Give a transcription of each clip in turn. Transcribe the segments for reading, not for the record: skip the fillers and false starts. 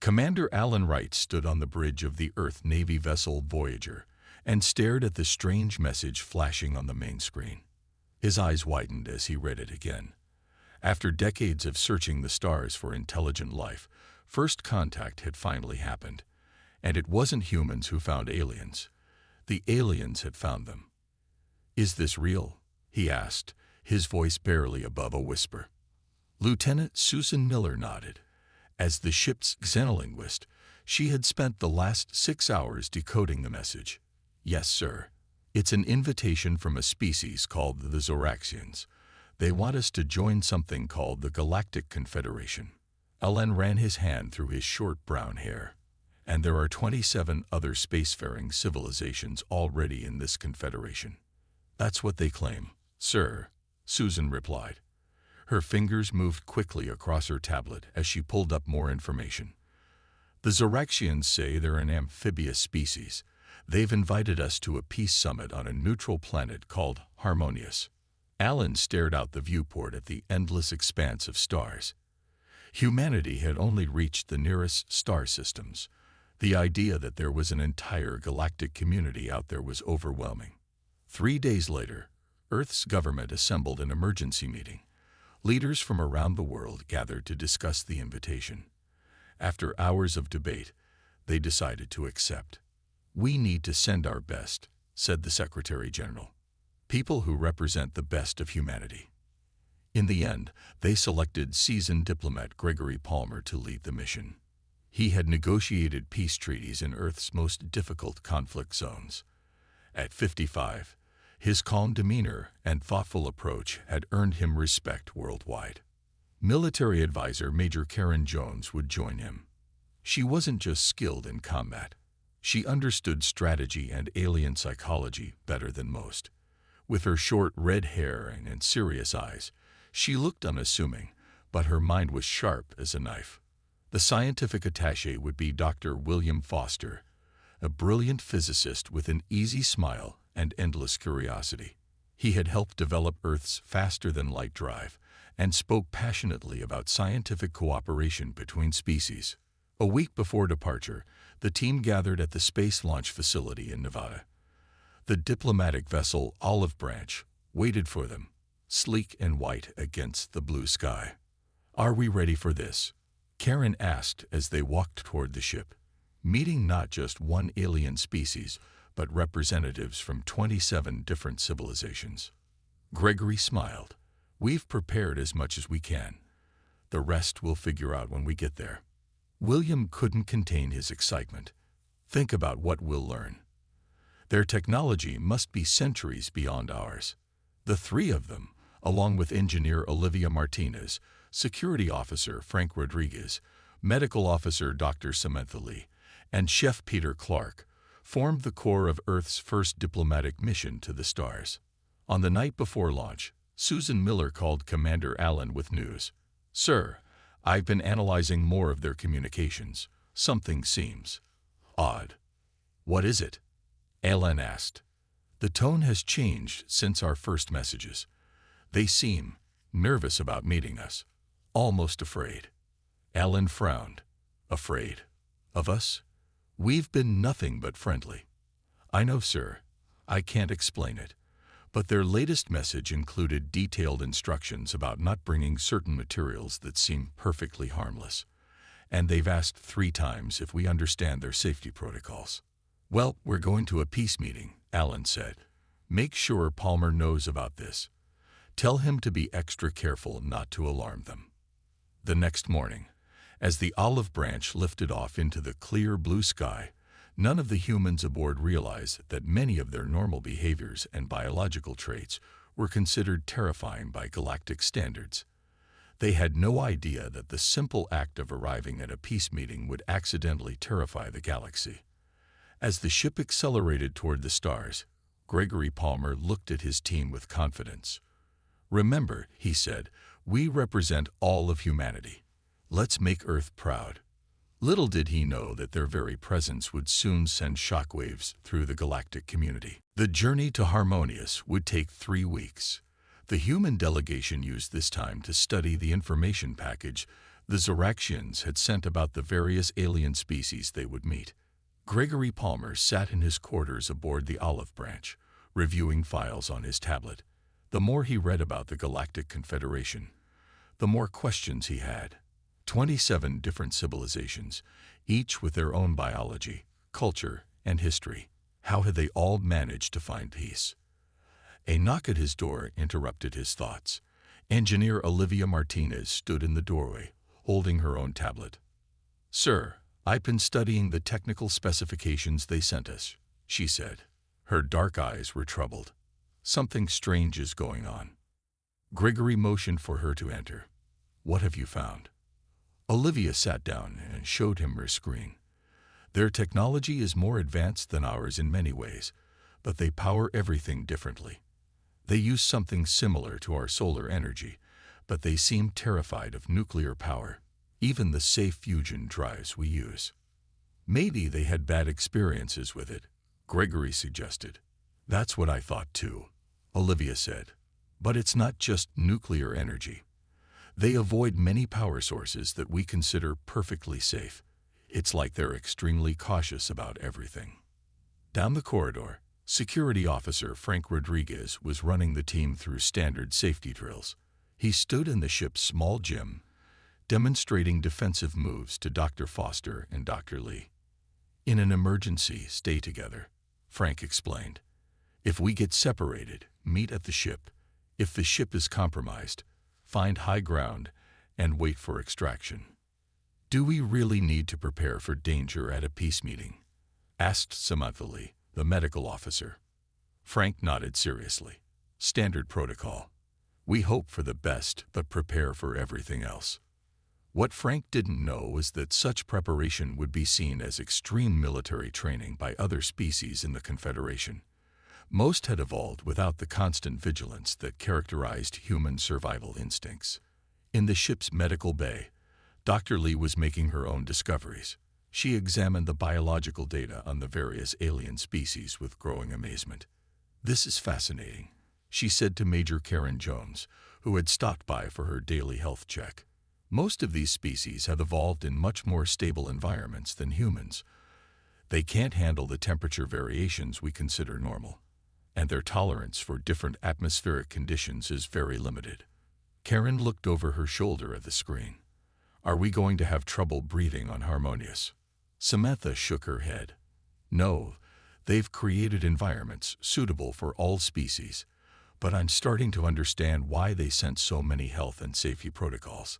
Commander Alan Wright stood on the bridge of the Earth Navy vessel Voyager and stared at the strange message flashing on the main screen. His eyes widened as he read it again. After decades of searching the stars for intelligent life, first contact had finally happened. And it wasn't humans who found aliens. The aliens had found them. "Is this real?" he asked, his voice barely above a whisper. Lieutenant Susan Miller nodded. As the ship's xenolinguist, she had spent the last 6 hours decoding the message. "Yes, sir. It's an invitation from a species called the Zoraxians. They want us to join something called the Galactic Confederation." Alan ran his hand through his short brown hair. "And there are 27 other spacefaring civilizations already in this confederation." "That's what they claim, sir," Susan replied. Her fingers moved quickly across her tablet as she pulled up more information. "The Zoraxians say they're an amphibious species. They've invited us to a peace summit on a neutral planet called Harmonious." Alan stared out the viewport at the endless expanse of stars. Humanity had only reached the nearest star systems. The idea that there was an entire galactic community out there was overwhelming. 3 days later, Earth's government assembled an emergency meeting. Leaders from around the world gathered to discuss the invitation. After hours of debate, they decided to accept. "We need to send our best," said the Secretary General. "People who represent the best of humanity." In the end, they selected seasoned diplomat Gregory Palmer to lead the mission. He had negotiated peace treaties in Earth's most difficult conflict zones. At 55, his calm demeanor and thoughtful approach had earned him respect worldwide. Military advisor Major Karen Jones would join him. She wasn't just skilled in combat. She understood strategy and alien psychology better than most. With her short red hair and serious eyes, she looked unassuming, but her mind was sharp as a knife. The scientific attaché would be Dr. William Foster, a brilliant physicist with an easy smile and endless curiosity. He had helped develop Earth's faster-than-light drive and spoke passionately about scientific cooperation between species. A week before departure, the team gathered at the Space Launch Facility in Nevada. The diplomatic vessel Olive Branch waited for them, sleek and white against the blue sky. "Are we ready for this?" Karen asked as they walked toward the ship, meeting not just one alien species, but representatives from 27 different civilizations. Gregory smiled. "We've prepared as much as we can. The rest we'll figure out when we get there." William couldn't contain his excitement. "Think about what we'll learn. Their technology must be centuries beyond ours." The three of them, along with engineer Olivia Martinez, security officer Frank Rodriguez, medical officer Dr. Samantha Lee, and Chef Peter Clark, formed the core of Earth's first diplomatic mission to the stars. On the night before launch, Susan Miller called Commander Allen with news. "Sir, I've been analyzing more of their communications. Something seems odd." "What is it?" Allen asked. "The tone has changed since our first messages. They seem nervous about meeting us, almost afraid." Allen frowned. "Afraid? Of us? We've been nothing but friendly." "I know, sir. I can't explain it. But their latest message included detailed instructions about not bringing certain materials that seem perfectly harmless. And they've asked 3 times if we understand their safety protocols." "Well, we're going to a peace meeting," Allen said. "Make sure Palmer knows about this. Tell him to be extra careful not to alarm them." The next morning, as the Olive Branch lifted off into the clear blue sky, none of the humans aboard realized that many of their normal behaviors and biological traits were considered terrifying by galactic standards. They had no idea that the simple act of arriving at a peace meeting would accidentally terrify the galaxy. As the ship accelerated toward the stars, Gregory Palmer looked at his team with confidence. "Remember," he said, "we represent all of humanity. Let's make Earth proud." Little did he know that their very presence would soon send shockwaves through the galactic community. The journey to Harmonious would take 3 weeks. The human delegation used this time to study the information package The Zoraxians had sent about the various alien species they would meet. Gregory Palmer sat in his quarters aboard the Olive Branch, reviewing files on his tablet. The more he read about the Galactic Confederation, the more questions he had. 27 different civilizations, each with their own biology, culture, and history. How had they all managed to find peace? A knock at his door interrupted his thoughts. Engineer Olivia Martinez stood in the doorway, holding her own tablet. "Sir, I've been studying the technical specifications they sent us," she said. Her dark eyes were troubled. "Something strange is going on." Gregory motioned for her to enter. "What have you found?" Olivia sat down and showed him her screen. "Their technology is more advanced than ours in many ways, but they power everything differently. They use something similar to our solar energy, but they seem terrified of nuclear power, even the safe fusion drives we use." "Maybe they had bad experiences with it," Gregory suggested. "That's what I thought too," Olivia said. "But it's not just nuclear energy. They avoid many power sources that we consider perfectly safe. It's like they're extremely cautious about everything." Down the corridor, Security Officer Frank Rodriguez was running the team through standard safety drills. He stood in the ship's small gym, demonstrating defensive moves to Dr. Foster and Dr. Lee. "In an emergency, stay together," Frank explained. "If we get separated, meet at the ship. If the ship is compromised, find high ground and wait for extraction." "Do we really need to prepare for danger at a peace meeting?" asked Samantha Lee, the medical officer. Frank nodded seriously. "Standard protocol. We hope for the best but prepare for everything else." What Frank didn't know was that such preparation would be seen as extreme military training by other species in the Confederation. Most had evolved without the constant vigilance that characterized human survival instincts. In the ship's medical bay, Dr. Lee was making her own discoveries. She examined the biological data on the various alien species with growing amazement. "This is fascinating," she said to Major Karen Jones, who had stopped by for her daily health check. "Most of these species have evolved in much more stable environments than humans. They can't handle the temperature variations we consider normal, and their tolerance for different atmospheric conditions is very limited." Karen looked over her shoulder at the screen. "Are we going to have trouble breathing on Harmonious?" Samantha shook her head. "No, they've created environments suitable for all species, but I'm starting to understand why they sent so many health and safety protocols.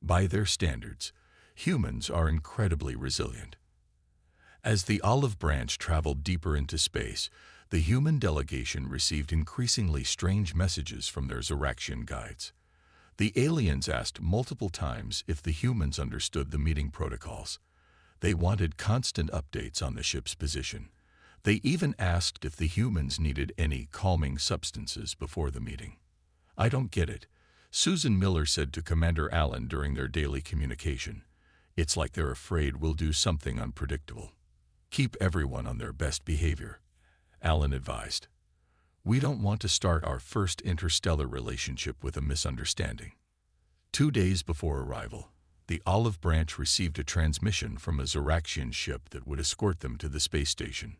By their standards, humans are incredibly resilient." As the Olive Branch traveled deeper into space, the human delegation received increasingly strange messages from their Zoraxian guides. The aliens asked multiple times if the humans understood the meeting protocols. They wanted constant updates on the ship's position. They even asked if the humans needed any calming substances before the meeting. "I don't get it," Susan Miller said to Commander Allen during their daily communication. "It's like they're afraid we'll do something unpredictable." "Keep everyone on their best behavior," Allen advised. "We don't want to start our first interstellar relationship with a misunderstanding." 2 days before arrival, the Olive Branch received a transmission from a Zoraxian ship that would escort them to the space station.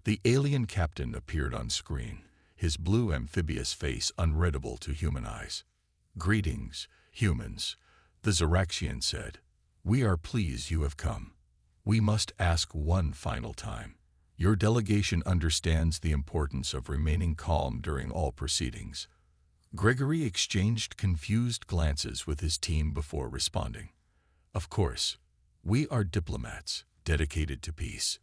The alien captain appeared on screen, his blue amphibious face unreadable to human eyes. "Greetings, humans," the Zoraxian said. "We are pleased you have come. We must ask one final time. Your delegation understands the importance of remaining calm during all proceedings." Gregory exchanged confused glances with his team before responding. "Of course, we are diplomats, dedicated to peace."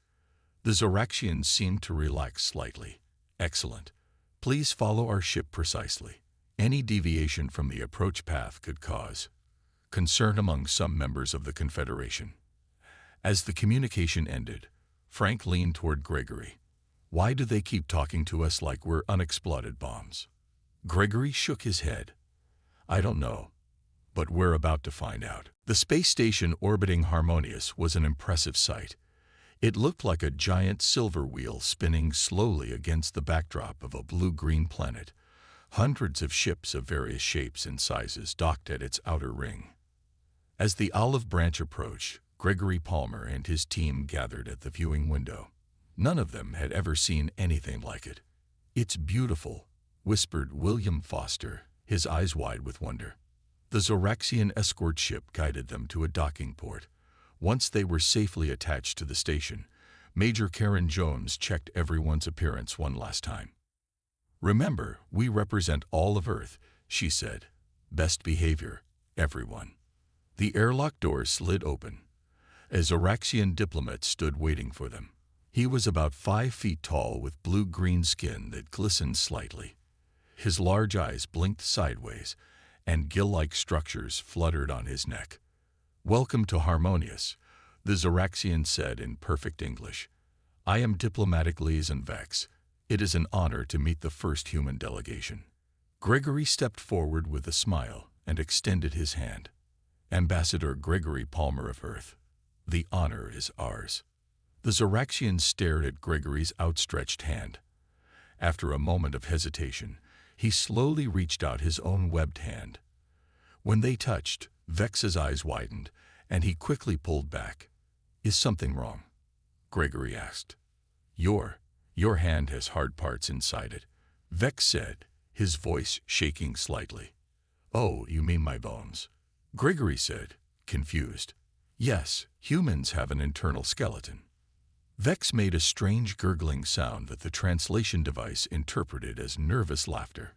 The Zoraxians seemed to relax slightly. "Excellent. Please follow our ship precisely. Any deviation from the approach path could cause concern among some members of the Confederation." As the communication ended, Frank leaned toward Gregory. "Why do they keep talking to us like we're unexploded bombs?" Gregory shook his head. "I don't know, but we're about to find out." The space station orbiting Harmonious was an impressive sight. It looked like a giant silver wheel spinning slowly against the backdrop of a blue-green planet. Hundreds of ships of various shapes and sizes docked at its outer ring. As the olive branch approached, Gregory Palmer and his team gathered at the viewing window. None of them had ever seen anything like it. "It's beautiful," whispered William Foster, his eyes wide with wonder. The Zoraxian escort ship guided them to a docking port. Once they were safely attached to the station, Major Karen Jones checked everyone's appearance one last time. "Remember, we represent all of Earth," she said. "Best behavior, everyone." The airlock doors slid open. A Zoraxian diplomat stood waiting for them. He was about 5 feet tall with blue-green skin that glistened slightly. His large eyes blinked sideways, and gill-like structures fluttered on his neck. "Welcome to Harmonious," the Zoraxian said in perfect English. "I am Diplomatic Liaison Vex. It is an honor to meet the first human delegation." Gregory stepped forward with a smile and extended his hand. "Ambassador Gregory Palmer of Earth, the honor is ours." The Zoraxian stared at Gregory's outstretched hand. After a moment of hesitation, he slowly reached out his own webbed hand. When they touched, Vex's eyes widened, and he quickly pulled back. "Is something wrong?" Gregory asked. Your hand has hard parts inside it," Vex said, his voice shaking slightly. "Oh, you mean my bones?" Gregory said, confused. "Yes, humans have an internal skeleton." Vex made a strange gurgling sound that the translation device interpreted as nervous laughter.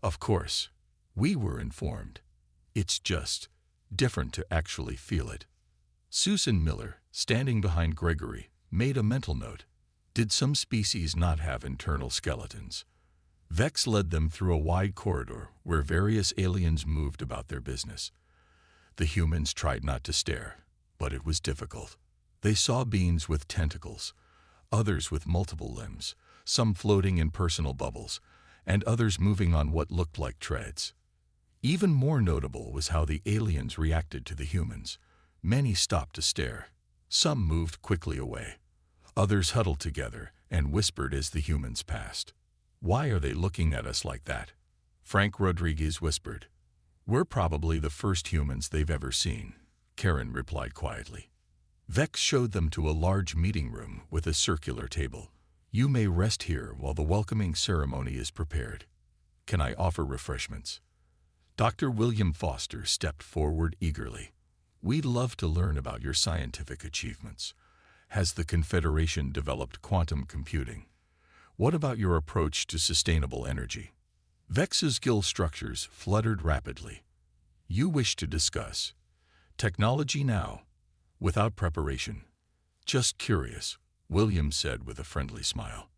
"Of course, we were informed. It's just different to actually feel it." Susan Miller, standing behind Gregory, made a mental note. Did some species not have internal skeletons? Vex led them through a wide corridor where various aliens moved about their business. The humans tried not to stare, but it was difficult. They saw beings with tentacles, others with multiple limbs, some floating in personal bubbles, and others moving on what looked like treads. Even more notable was how the aliens reacted to the humans. Many stopped to stare. Some moved quickly away. Others huddled together and whispered as the humans passed. "Why are they looking at us like that?" Frank Rodriguez whispered. "We're probably the first humans they've ever seen," Karen replied quietly. Vex showed them to a large meeting room with a circular table. "You may rest here while the welcoming ceremony is prepared. Can I offer refreshments?" Dr. William Foster stepped forward eagerly. "We'd love to learn about your scientific achievements. Has the Confederation developed quantum computing? What about your approach to sustainable energy?" Vex's gill structures fluttered rapidly. "You wish to discuss technology now, without preparation." "Just curious," William said with a friendly smile.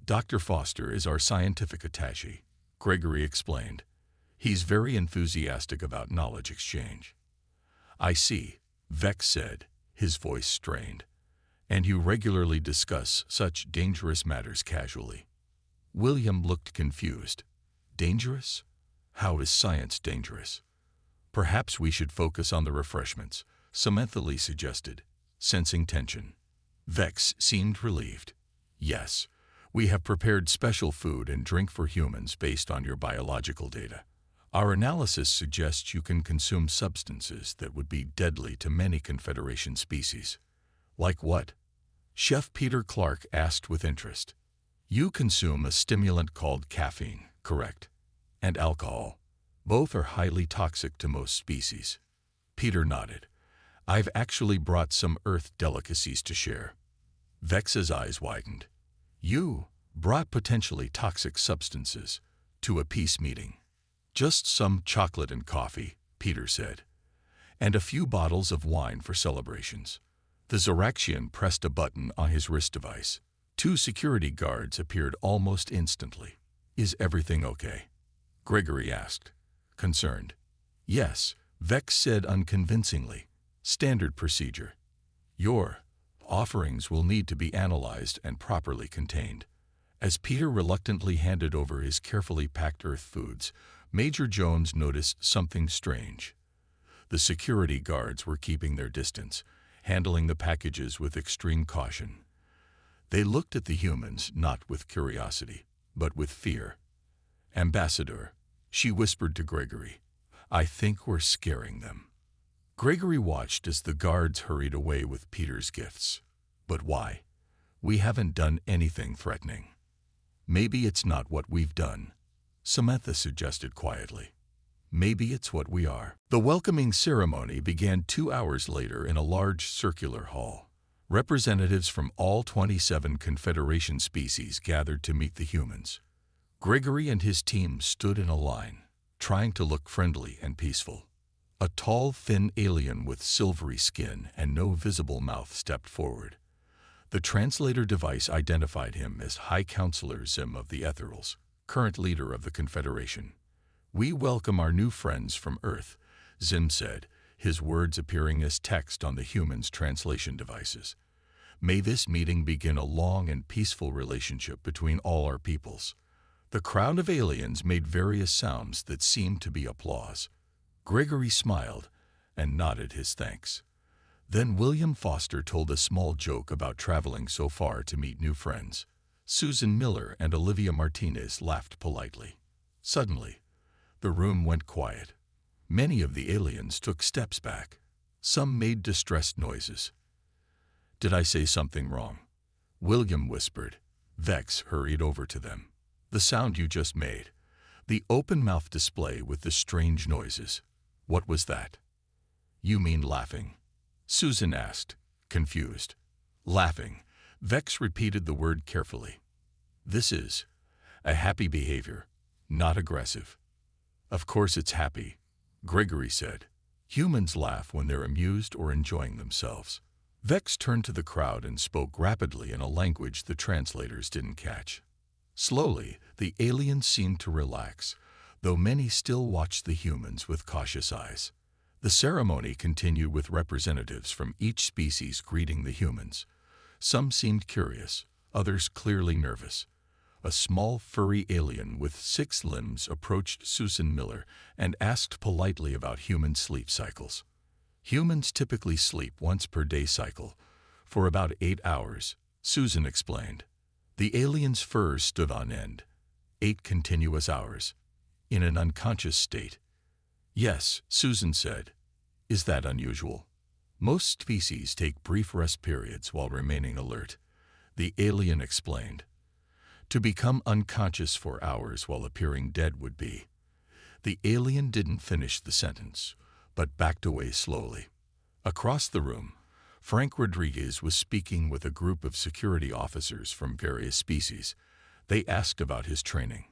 "Dr. Foster is our scientific attaché," Gregory explained. "He's very enthusiastic about knowledge exchange." "I see," Vex said, his voice strained. "And you regularly discuss such dangerous matters casually." William looked confused. "Dangerous? How is science dangerous?" "Perhaps we should focus on the refreshments," Samantha Lee suggested, sensing tension. Vex seemed relieved. "Yes, we have prepared special food and drink for humans based on your biological data. Our analysis suggests you can consume substances that would be deadly to many Confederation species." "Like what?" Chef Peter Clark asked with interest. "You consume a stimulant called caffeine, correct? And alcohol. Both are highly toxic to most species." Peter nodded. "I've actually brought some Earth delicacies to share." Vex's eyes widened. "You brought potentially toxic substances to a peace meeting?" "Just some chocolate and coffee," Peter said, "and a few bottles of wine for celebrations." The Zoraxian pressed a button on his wrist device. 2 security guards appeared almost instantly. "Is everything okay?" Gregory asked, concerned. "Yes," Vex said unconvincingly. "Standard procedure. Your offerings will need to be analyzed and properly contained." As Peter reluctantly handed over his carefully packed Earth foods, Major Jones noticed something strange. The security guards were keeping their distance, handling the packages with extreme caution. They looked at the humans not with curiosity, but with fear. "Ambassador," she whispered to Gregory, "I think we're scaring them." Gregory watched as the guards hurried away with Peter's gifts. But why? We haven't done anything threatening. Maybe it's not what we've done, Samantha suggested quietly. Maybe it's what we are. The welcoming ceremony began 2 hours later in a large circular hall. Representatives from all 27 Confederation species gathered to meet the humans. Gregory and his team stood in a line, trying to look friendly and peaceful. A tall, thin alien with silvery skin and no visible mouth stepped forward. The translator device identified him as High Counselor Zim of the Ethereals, current leader of the Confederation. "We welcome our new friends from Earth," Zim said, his words appearing as text on the humans' translation devices. "May this meeting begin a long and peaceful relationship between all our peoples." The crowd of aliens made various sounds that seemed to be applause. Gregory smiled and nodded his thanks. Then William Foster told a small joke about traveling so far to meet new friends. Susan Miller and Olivia Martinez laughed politely. Suddenly, the room went quiet. Many of the aliens took steps back. Some made distressed noises. "Did I say something wrong?" William whispered. Vex hurried over to them. "The sound you just made. The open-mouth display with the strange noises. What was that?" "You mean laughing?" Susan asked, confused. "Laughing." Vex repeated the word carefully. "This is a happy behavior, not aggressive." "Of course it's happy," Gregory said. "Humans laugh when they're amused or enjoying themselves." Vex turned to the crowd and spoke rapidly in a language the translators didn't catch. Slowly, the aliens seemed to relax, though many still watched the humans with cautious eyes. The ceremony continued with representatives from each species greeting the humans. Some seemed curious, others clearly nervous. A small, furry alien with 6 limbs approached Susan Miller and asked politely about human sleep cycles. "Humans typically sleep once per day cycle, for about 8 hours, Susan explained. The alien's fur stood on end. 8 continuous hours. In an unconscious state. "Yes," Susan said. "Is that unusual?" "Most species take brief rest periods while remaining alert," the alien explained. "To become unconscious for hours while appearing dead would be." The alien didn't finish the sentence, but backed away slowly. Across the room, Frank Rodriguez was speaking with a group of security officers from various species. They asked about his training.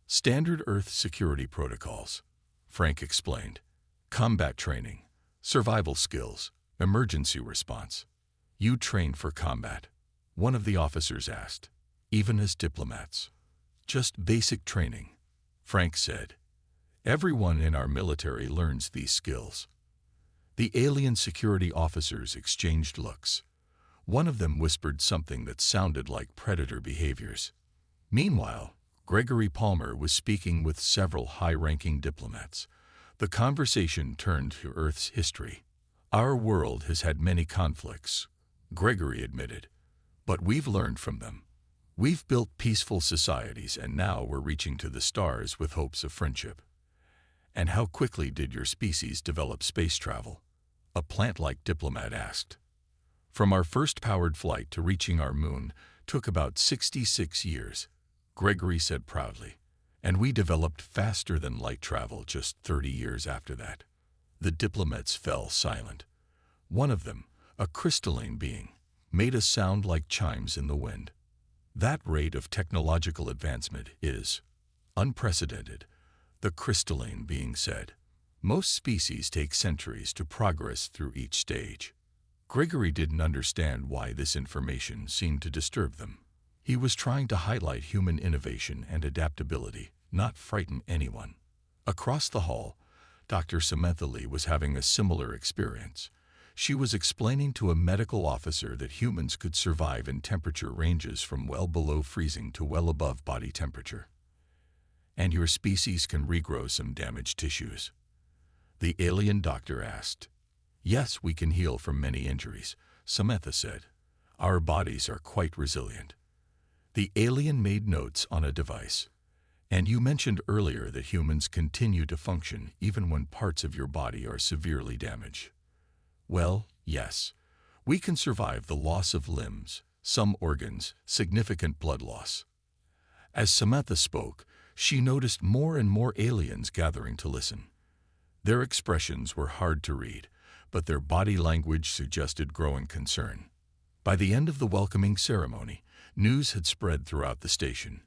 "Standard Earth security protocols," Frank explained. "Combat training, survival skills, emergency response." "You train for combat?" one of the officers asked. "Even as diplomats?" "Just basic training," Frank said. "Everyone in our military learns these skills." The alien security officers exchanged looks. One of them whispered something that sounded like predator behaviors. Meanwhile, Gregory Palmer was speaking with several high-ranking diplomats. The conversation turned to Earth's history. "Our world has had many conflicts," Gregory admitted, "but we've learned from them. We've built peaceful societies, and now we're reaching to the stars with hopes of friendship." "And how quickly did your species develop space travel?" a plant-like diplomat asked. "From our first powered flight to reaching our moon took about 66 years, Gregory said proudly. "And we developed faster than light travel just 30 years after that." The diplomats fell silent. One of them, a crystalline being, made a sound like chimes in the wind. "That rate of technological advancement is unprecedented," the crystalline being said. "Most species take centuries to progress through each stage." Gregory didn't understand why this information seemed to disturb them. He was trying to highlight human innovation and adaptability, not frighten anyone. Across the hall, Dr. Samantha Lee was having a similar experience. She was explaining to a medical officer that humans could survive in temperature ranges from well below freezing to well above body temperature. "And your species can regrow some damaged tissues?" the alien doctor asked. "Yes, we can heal from many injuries," Samantha said. "Our bodies are quite resilient." The alien made notes on a device. "And you mentioned earlier that humans continue to function even when parts of your body are severely damaged. Well, yes. We can survive the loss of limbs, some organs, significant blood loss. As Samantha spoke, she noticed more and more aliens gathering to listen. Their expressions were hard to read, but their body language suggested growing concern. By the end of the welcoming ceremony, news had spread throughout the station.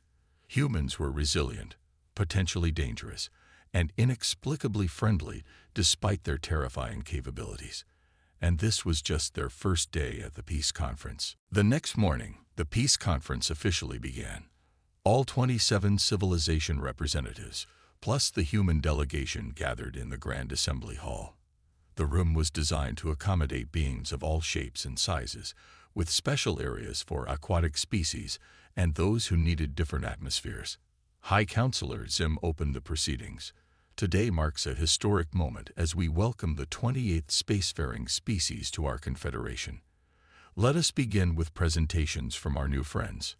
Humans were resilient, potentially dangerous, and inexplicably friendly despite their terrifying capabilities. And this was just their first day at the Peace Conference. The next morning, the Peace Conference officially began. All 27 civilization representatives, plus the human delegation, gathered in the Grand Assembly Hall. The room was designed to accommodate beings of all shapes and sizes, with special areas for aquatic species and those who needed different atmospheres. High Counselor Zim opened the proceedings. Today marks a historic moment as we welcome the 28th spacefaring species to our Confederation. Let us begin with presentations from our new friends.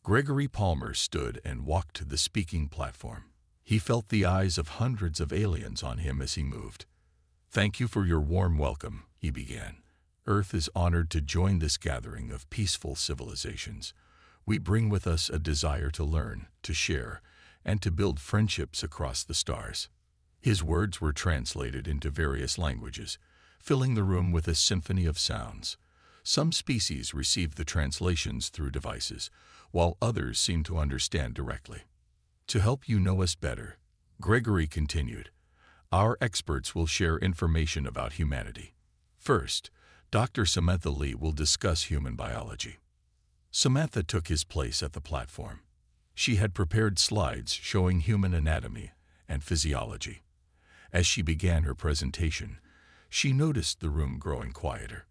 Gregory Palmer stood and walked to the speaking platform. He felt the eyes of hundreds of aliens on him as he moved. "Thank you for your warm welcome," he began. "Earth is honored to join this gathering of peaceful civilizations. We bring with us a desire to learn, to share, and to build friendships across the stars." His words were translated into various languages, filling the room with a symphony of sounds. Some species received the translations through devices, while others seemed to understand directly. To help you know us better, Gregory continued, our experts will share information about humanity. First, Dr. Samantha Lee will discuss human biology. Samantha took his place at the platform. She had prepared slides showing human anatomy and physiology. As she began her presentation, she noticed the room growing quieter.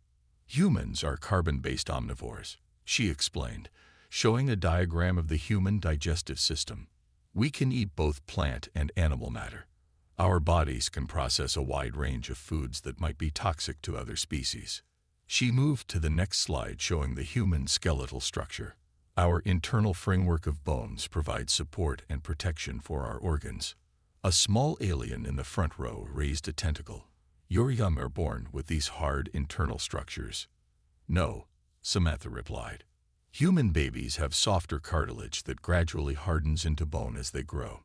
Humans are carbon-based omnivores, she explained, showing a diagram of the human digestive system. We can eat both plant and animal matter. Our bodies can process a wide range of foods that might be toxic to other species. She moved to the next slide showing the human skeletal structure. Our internal framework of bones provides support and protection for our organs. A small alien in the front row raised a tentacle. Your young are born with these hard internal structures. No, Samantha replied. Human babies have softer cartilage that gradually hardens into bone as they grow.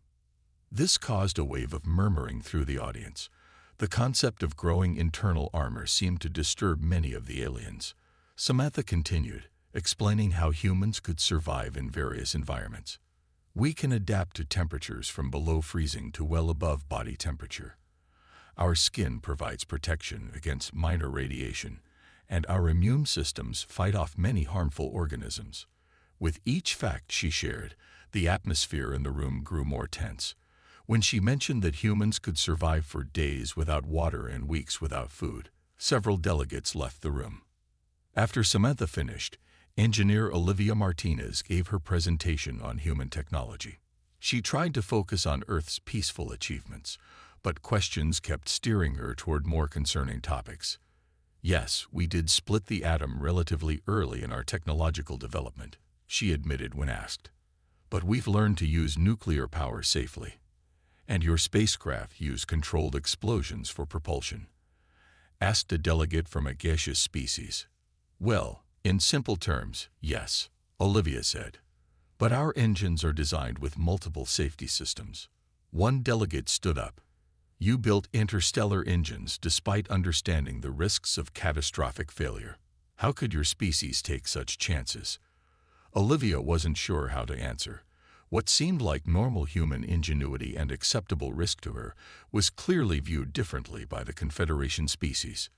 This caused a wave of murmuring through the audience. The concept of growing internal armor seemed to disturb many of the aliens. Samantha continued, explaining how humans could survive in various environments. We can adapt to temperatures from below freezing to well above body temperature. Our skin provides protection against minor radiation, and our immune systems fight off many harmful organisms. With each fact she shared, the atmosphere in the room grew more tense. When she mentioned that humans could survive for days without water and weeks without food, several delegates left the room. After Samantha finished, engineer Olivia Martinez gave her presentation on human technology. She tried to focus on Earth's peaceful achievements, but questions kept steering her toward more concerning topics. Yes, we did split the atom relatively early in our technological development, she admitted when asked. But we've learned to use nuclear power safely. And your spacecraft use controlled explosions for propulsion, asked a delegate from a gaseous species. Well, in simple terms, yes, Olivia said. But our engines are designed with multiple safety systems. One delegate stood up. You built interstellar engines despite understanding the risks of catastrophic failure. How could your species take such chances? Olivia wasn't sure how to answer. What seemed like normal human ingenuity and acceptable risk to her was clearly viewed differently by the Confederation species.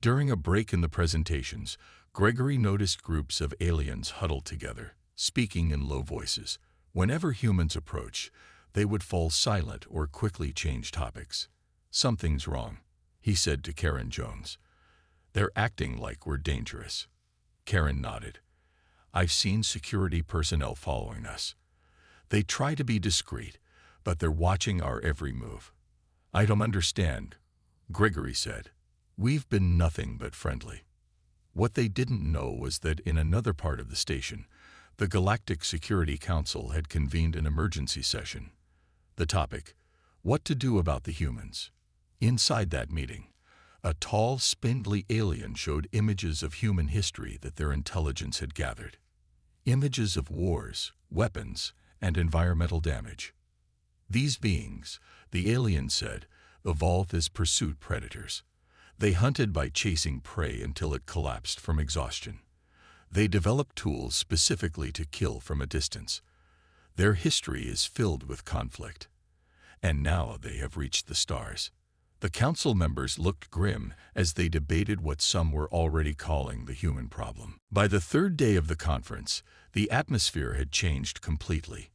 During a break in the presentations, Gregory noticed groups of aliens huddled together, speaking in low voices. Whenever humans approached, they would fall silent or quickly change topics. Something's wrong, he said to Karen Jones. They're acting like we're dangerous. Karen nodded. I've seen security personnel following us. They try to be discreet, but they're watching our every move. I don't understand, Gregory said. We've been nothing but friendly. What they didn't know was that in another part of the station, the Galactic Security Council had convened an emergency session. The topic, what to do about the humans. Inside that meeting, A tall, spindly alien showed images of human history that their intelligence had gathered. Images of wars, weapons, and environmental damage. These beings, the alien said, evolved as pursuit predators. They hunted by chasing prey until it collapsed from exhaustion. They developed tools specifically to kill from a distance. Their history is filled with conflict. And now they have reached the stars. The council members looked grim as they debated what some were already calling the human problem. By the third day of the conference, the atmosphere had changed completely.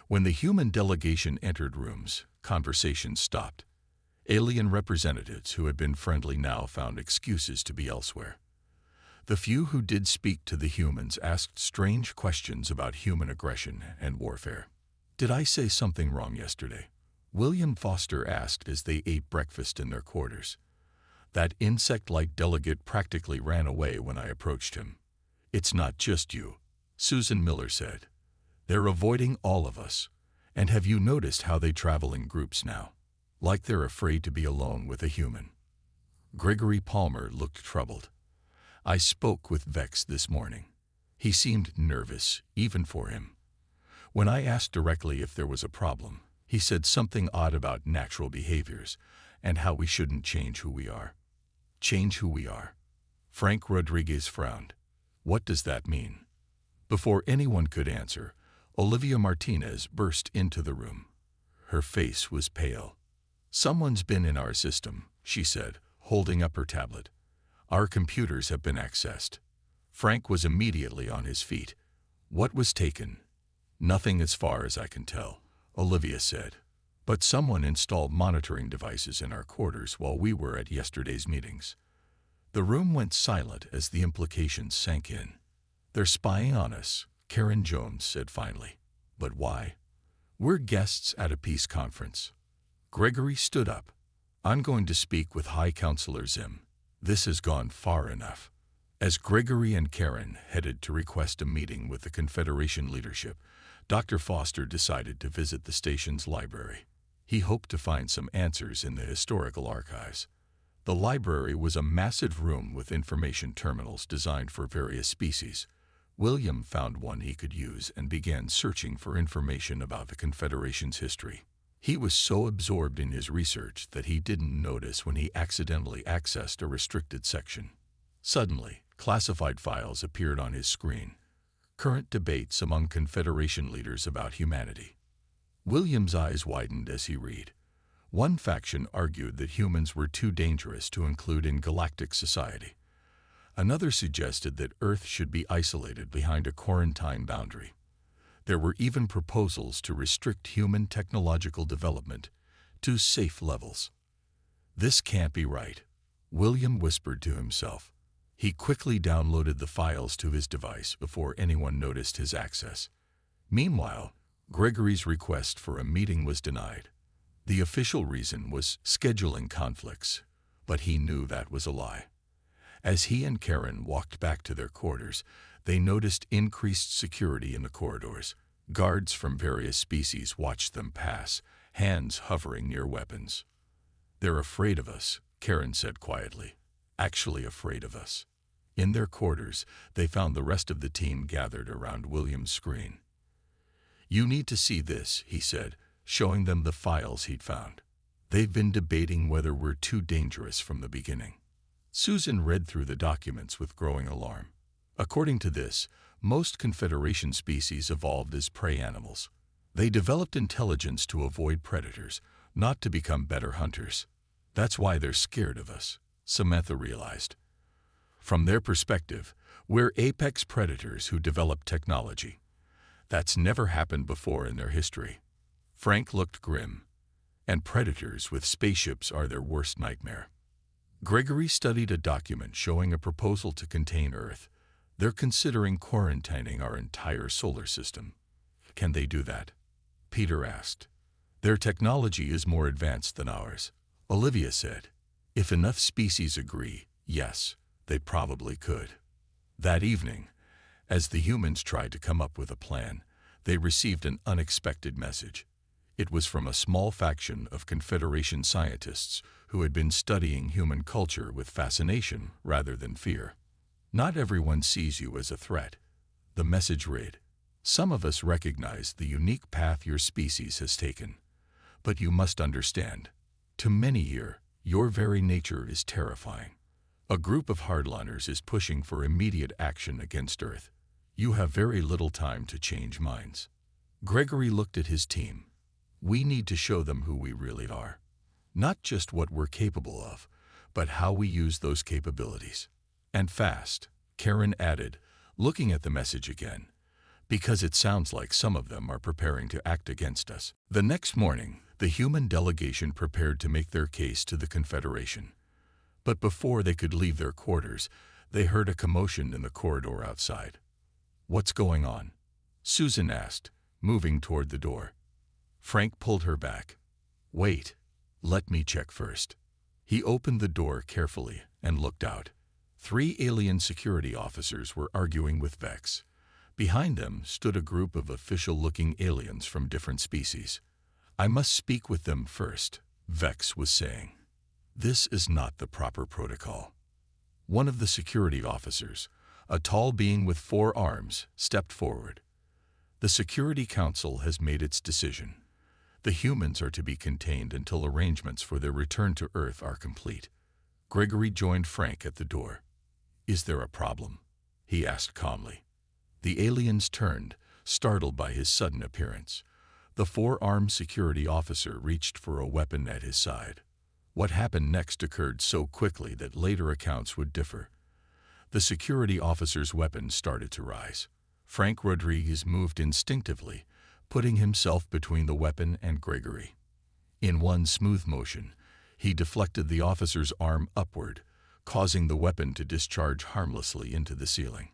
When the human delegation entered rooms, conversations stopped. Alien representatives who had been friendly now found excuses to be elsewhere. The few who did speak to the humans asked strange questions about human aggression and warfare. "Did I say something wrong yesterday?" William Foster asked as they ate breakfast in their quarters. That insect-like delegate practically ran away when I approached him. "It's not just you," Susan Miller said. "They're avoiding all of us. And have you noticed how they travel in groups now? Like they're afraid to be alone with a human." Gregory Palmer looked troubled. "I spoke with Vex this morning. He seemed nervous, even for him. When I asked directly if there was a problem, he said something odd about natural behaviors and how we shouldn't change who we are." "Change who we are?" Frank Rodriguez frowned. "What does that mean?" Before anyone could answer, Olivia Martinez burst into the room. Her face was pale. "Someone's been in our system," she said, holding up her tablet. "Our computers have been accessed." Frank was immediately on his feet. "What was taken?" "Nothing as far as I can tell," Olivia said. "But someone installed monitoring devices in our quarters while we were at yesterday's meetings." The room went silent as the implications sank in. "They're spying on us," Karen Jones said finally. "But why?" "We're guests at a peace conference." Gregory stood up. "I'm going to speak with High Counselor Zim. This has gone far enough." As Gregory and Karen headed to request a meeting with the Confederation leadership, Dr. Foster decided to visit the station's library. He hoped to find some answers in the historical archives. The library was a massive room with information terminals designed for various species. William found one he could use and began searching for information about the Confederation's history. He was so absorbed in his research that he didn't notice when he accidentally accessed a restricted section. Suddenly, classified files appeared on his screen. Current debates among Confederation leaders about humanity. William's eyes widened as he read. One faction argued that humans were too dangerous to include in galactic society. Another suggested that Earth should be isolated behind a quarantine boundary. There were even proposals to restrict human technological development to safe levels. "This can't be right," William whispered to himself. He quickly downloaded the files to his device before anyone noticed his access. Meanwhile, Gregory's request for a meeting was denied. The official reason was scheduling conflicts, but he knew that was a lie. As he and Karen walked back to their quarters, they noticed increased security in the corridors. Guards from various species watched them pass, hands hovering near weapons. "They're afraid of us," Karen said quietly. "Actually afraid of us." In their quarters, they found the rest of the team gathered around William's screen. "You need to see this," he said, showing them the files he'd found. "They've been debating whether we're too dangerous from the beginning." Susan read through the documents with growing alarm. According to this, most Confederation species evolved as prey animals. They developed intelligence to avoid predators, not to become better hunters. "That's why they're scared of us," Samantha realized. "From their perspective, we're apex predators who develop technology. That's never happened before in their history." Frank looked grim. "And predators with spaceships are their worst nightmare." Gregory studied a document showing a proposal to contain Earth. "They're considering quarantining our entire solar system." "Can they do that?" Peter asked. "Their technology is more advanced than ours," Olivia said. "If enough species agree, yes, they probably could." That evening, as the humans tried to come up with a plan, they received an unexpected message. It was from a small faction of Confederation scientists who had been studying human culture with fascination rather than fear. Not everyone sees you as a threat. The message read, "Some of us recognize the unique path your species has taken. But you must understand, to many here, your very nature is terrifying. A group of hardliners is pushing for immediate action against Earth. You have very little time to change minds." Gregory looked at his team. "We need to show them who we really are. Not just what we're capable of, but how we use those capabilities. And fast," Karen added, looking at the message again, "because it sounds like some of them are preparing to act against us." The next morning, the human delegation prepared to make their case to the Confederation. But before they could leave their quarters, they heard a commotion in the corridor outside. "What's going on?" Susan asked, moving toward the door. Frank pulled her back. "Wait, let me check first." He opened the door carefully and looked out. 3 alien security officers were arguing with Vex. Behind them stood a group of official-looking aliens from different species. "I must speak with them first," Vex was saying. "This is not the proper protocol." One of the security officers, a tall being with 4 arms, stepped forward. "The Security Council has made its decision. The humans are to be contained until arrangements for their return to Earth are complete." Gregory joined Frank at the door. "Is there a problem?" he asked calmly. The aliens turned, startled by his sudden appearance. The 4-armed security officer reached for a weapon at his side. What happened next occurred so quickly that later accounts would differ. The security officer's weapon started to rise. Frank Rodriguez moved instinctively, putting himself between the weapon and Gregory. In one smooth motion, he deflected the officer's arm upward, causing the weapon to discharge harmlessly into the ceiling.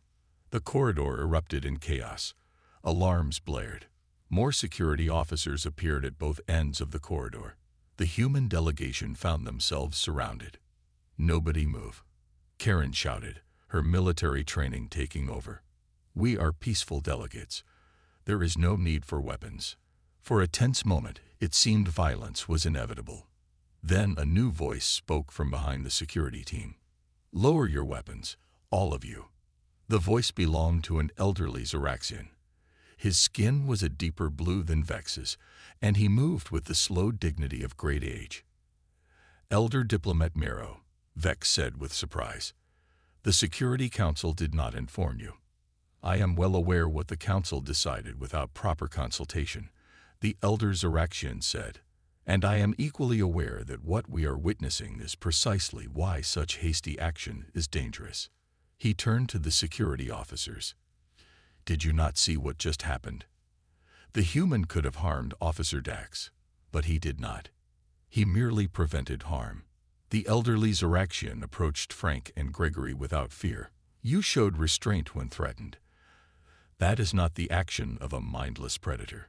The corridor erupted in chaos. Alarms blared. More security officers appeared at both ends of the corridor. The human delegation found themselves surrounded. "Nobody move," Karen shouted, her military training taking over. "We are peaceful delegates. There is no need for weapons." For a tense moment, it seemed violence was inevitable. Then a new voice spoke from behind the security team. "Lower your weapons, all of you." The voice belonged to an elderly Zoraxian. His skin was a deeper blue than Vex's, and he moved with the slow dignity of great age. "Elder Diplomat Mero," Vex said with surprise. "The Security Council did not inform you." "I am well aware what the Council decided without proper consultation," the elder Zoraxian said, "and I am equally aware that what we are witnessing is precisely why such hasty action is dangerous." He turned to the security officers. "Did you not see what just happened? The human could have harmed Officer Dax, but he did not. He merely prevented harm." The elderly Zoraxian approached Frank and Gregory without fear. "You showed restraint when threatened. That is not the action of a mindless predator."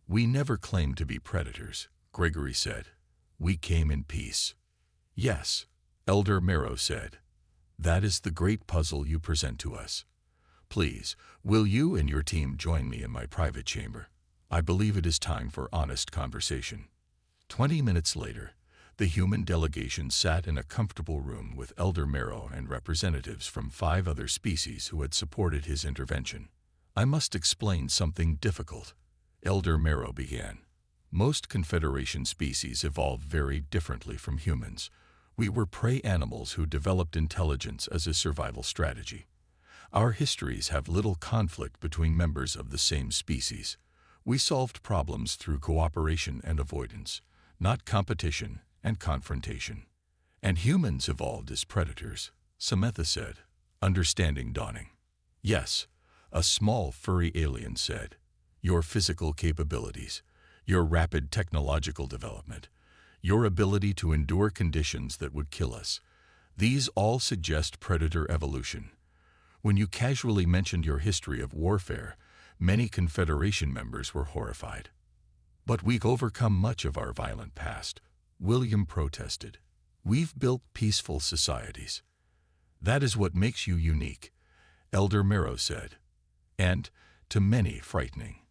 "We never claimed to be predators," Gregory said. "We came in peace." "Yes," Elder Mero said. "That is the great puzzle you present to us. Please, will you and your team join me in my private chamber? I believe it is time for honest conversation." 20 minutes later, the human delegation sat in a comfortable room with Elder Mero and representatives from 5 other species who had supported his intervention. "I must explain something difficult," Elder Mero began. "Most Confederation species evolved very differently from humans. We were prey animals who developed intelligence as a survival strategy. Our histories have little conflict between members of the same species. We solved problems through cooperation and avoidance, not competition and confrontation. And humans evolved as predators," Samantha said, understanding dawning. "Yes," a small furry alien said. "Your physical capabilities, your rapid technological development, your ability to endure conditions that would kill us, these all suggest predator evolution. When you casually mentioned your history of warfare, many Confederation members were horrified." "But we've overcome much of our violent past," William protested. "We've built peaceful societies." "That is what makes you unique," Elder Mero said. "And, to many, frightening.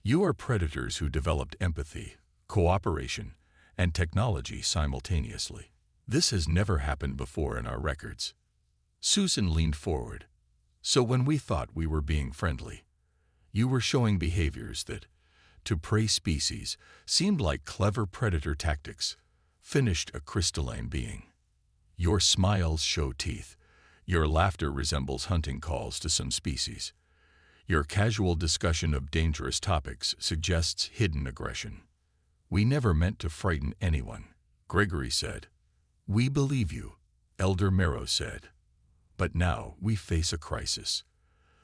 You are predators who developed empathy, cooperation, and technology simultaneously. This has never happened before in our records. Susan leaned forward. So when we thought we were being friendly, you were showing behaviors that, to prey species, seemed like clever predator tactics, finished a crystalline being. Your smiles show teeth. Your laughter resembles hunting calls to some species. Your casual discussion of dangerous topics suggests hidden aggression. We never meant to frighten anyone, Gregory said. We believe you, Elder Marrow said. But now we face a crisis.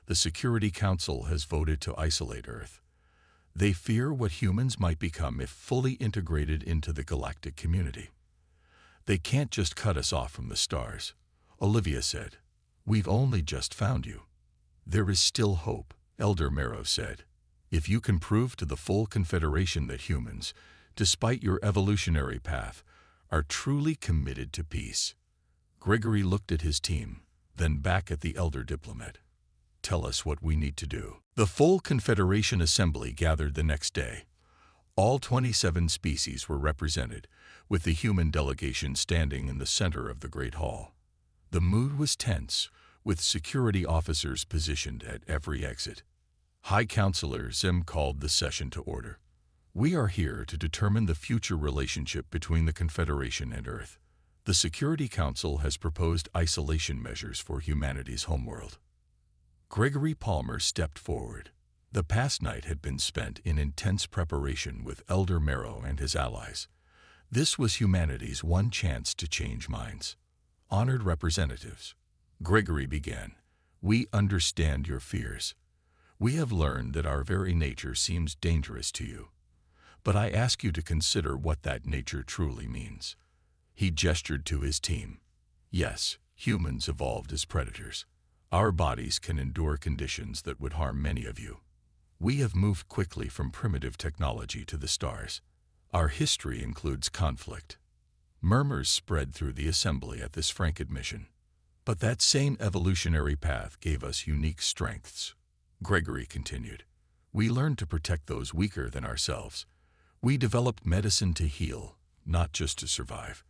The Security Council has voted to isolate Earth. They fear what humans might become if fully integrated into the galactic community. They can't just cut us off from the stars, Olivia said. We've only just found you. There is still hope, Elder Marrow said. If you can prove to the full Confederation that humans, despite your evolutionary path, are truly committed to peace. Gregory looked at his team, then back at the elder diplomat. Tell us what we need to do. The full Confederation Assembly gathered the next day. All 27 species were represented, with the human delegation standing in the center of the Great Hall. The mood was tense, with security officers positioned at every exit. High Counselor Zim called the session to order. We are here to determine the future relationship between the Confederation and Earth. The Security Council has proposed isolation measures for humanity's homeworld. Gregory Palmer stepped forward. The past night had been spent in intense preparation with Elder Marrow and his allies. This was humanity's one chance to change minds. Honored representatives, Gregory began, we understand your fears. We have learned that our very nature seems dangerous to you. But I ask you to consider what that nature truly means. He gestured to his team. Yes, humans evolved as predators. Our bodies can endure conditions that would harm many of you. We have moved quickly from primitive technology to the stars. Our history includes conflict. Murmurs spread through the assembly at this frank admission. But that same evolutionary path gave us unique strengths. Gregory continued. We learned to protect those weaker than ourselves. We developed medicine to heal, not just to survive.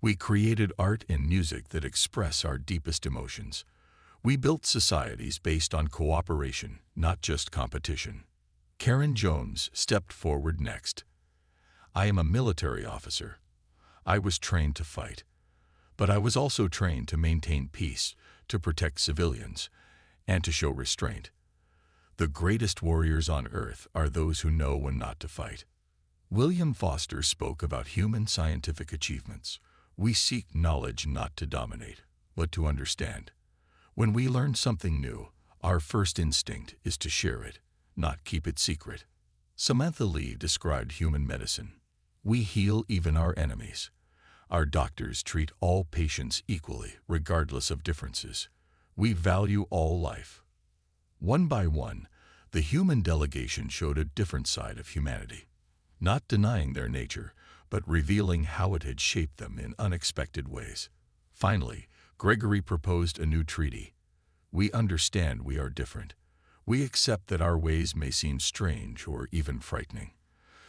We created art and music that express our deepest emotions. We built societies based on cooperation, not just competition. Karen Jones stepped forward next. I am a military officer. I was trained to fight. But I was also trained to maintain peace, to protect civilians, and to show restraint. The greatest warriors on Earth are those who know when not to fight. William Foster spoke about human scientific achievements. We seek knowledge not to dominate, but to understand. When we learn something new, our first instinct is to share it, not keep it secret. Samantha Lee described human medicine. We heal even our enemies. Our doctors treat all patients equally, regardless of differences. We value all life. One by one, the human delegation showed a different side of humanity, not denying their nature, but revealing how it had shaped them in unexpected ways. Finally, Gregory proposed a new treaty. We understand we are different. We accept that our ways may seem strange or even frightening.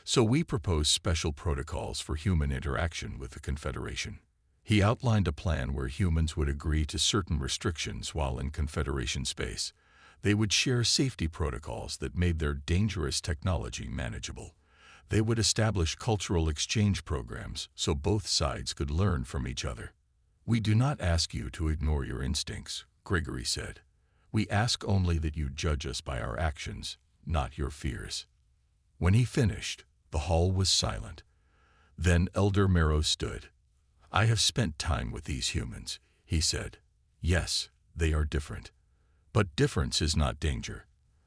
So we propose special protocols for human interaction with the Confederation. He outlined a plan where humans would agree to certain restrictions while in Confederation space. They would share safety protocols that made their dangerous technology manageable. They would establish cultural exchange programs so both sides could learn from each other. We do not ask you to ignore your instincts, Gregory said. We ask only that you judge us by our actions, not your fears. When he finished, the hall was silent. Then Elder Marrow stood. I have spent time with these humans, he said. Yes, they are different. But difference is not danger.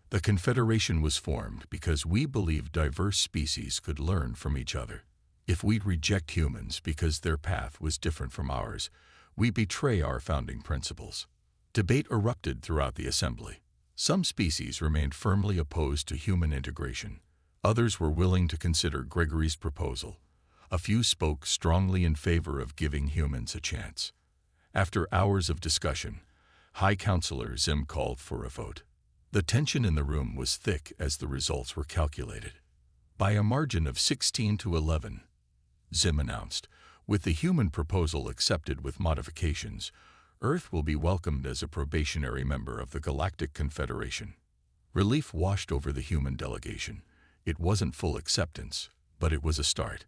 The Confederation was formed because we believed diverse species could learn from each other. If we reject humans because their path was different from ours, we betray our founding principles. Debate erupted throughout the assembly. Some species remained firmly opposed to human integration. Others were willing to consider Gregory's proposal. A few spoke strongly in favor of giving humans a chance. After hours of discussion, High Counselor Zim called for a vote. The tension in the room was thick as the results were calculated. By a margin of 16-11, Zim announced. With the human proposal accepted with modifications, Earth will be welcomed as a probationary member of the Galactic Confederation. Relief washed over the human delegation. It wasn't full acceptance, but it was a start.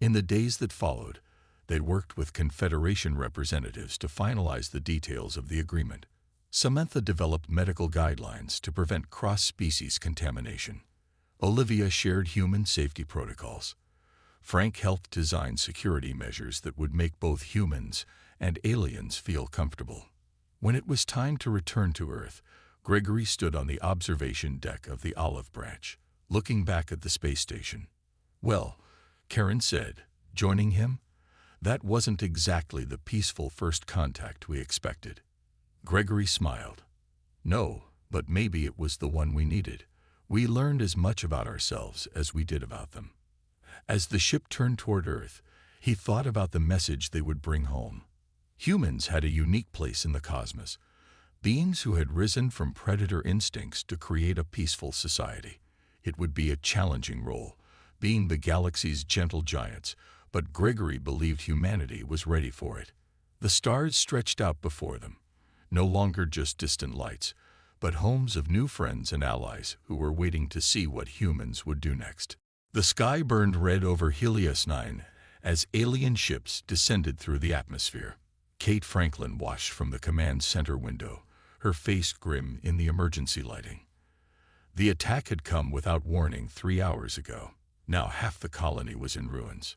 In the days that followed, they worked with Confederation representatives to finalize the details of the agreement. Samantha developed medical guidelines to prevent cross-species contamination. Olivia shared human safety protocols. Frank helped design security measures that would make both humans and aliens feel comfortable. When it was time to return to Earth, Gregory stood on the observation deck of the Olive Branch, looking back at the space station. "Well," Karen said, joining him, "that wasn't exactly the peaceful first contact we expected." Gregory smiled. "No, but maybe it was the one we needed. We learned as much about ourselves as we did about them." As the ship turned toward Earth, he thought about the message they would bring home. Humans had a unique place in the cosmos, beings who had risen from predator instincts to create a peaceful society. It would be a challenging role, being the galaxy's gentle giants, but Gregory believed humanity was ready for it. The stars stretched out before them, no longer just distant lights, but homes of new friends and allies who were waiting to see what humans would do next. The sky burned red over Helios 9 as alien ships descended through the atmosphere. Kate Franklin watched from the command center window, her face grim in the emergency lighting. The attack had come without warning 3 hours ago. Now half the colony was in ruins.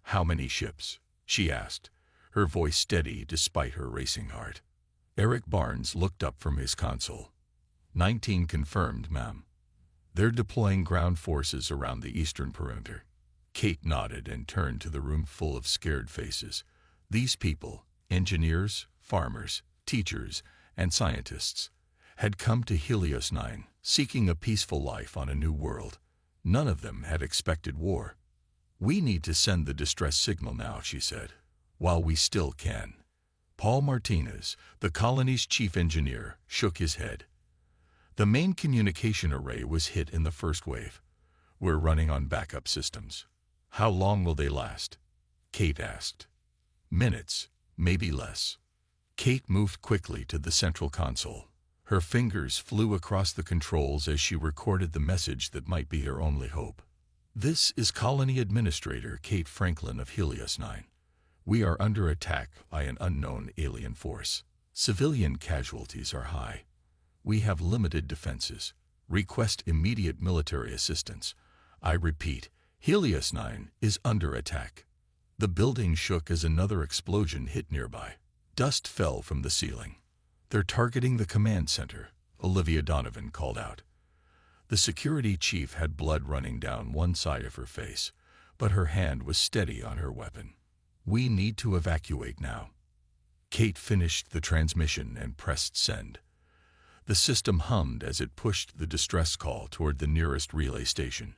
"How many ships?" she asked, her voice steady despite her racing heart. Eric Barnes looked up from his console. 19 confirmed, ma'am. They're deploying ground forces around the eastern perimeter." Kate nodded and turned to the room full of scared faces. These people, engineers, farmers, teachers, and scientists, had come to Helios 9, seeking a peaceful life on a new world. None of them had expected war. "We need to send the distress signal now," she said, "while we still can." Paul Martinez, the colony's chief engineer, shook his head. "The main communication array was hit in the first wave. We're running on backup systems." "How long will they last?" Kate asked. "Minutes, maybe less." Kate moved quickly to the central console. Her fingers flew across the controls as she recorded the message that might be her only hope. "This is Colony Administrator Kate Franklin of Helios 9. We are under attack by an unknown alien force. Civilian casualties are high. We have limited defenses. Request immediate military assistance. I repeat, Helios 9 is under attack." The building shook as another explosion hit nearby. Dust fell from the ceiling. "They're targeting the command center," Olivia Donovan called out. The security chief had blood running down one side of her face, but her hand was steady on her weapon. "We need to evacuate now." Kate finished the transmission and pressed send. The system hummed as it pushed the distress call toward the nearest relay station.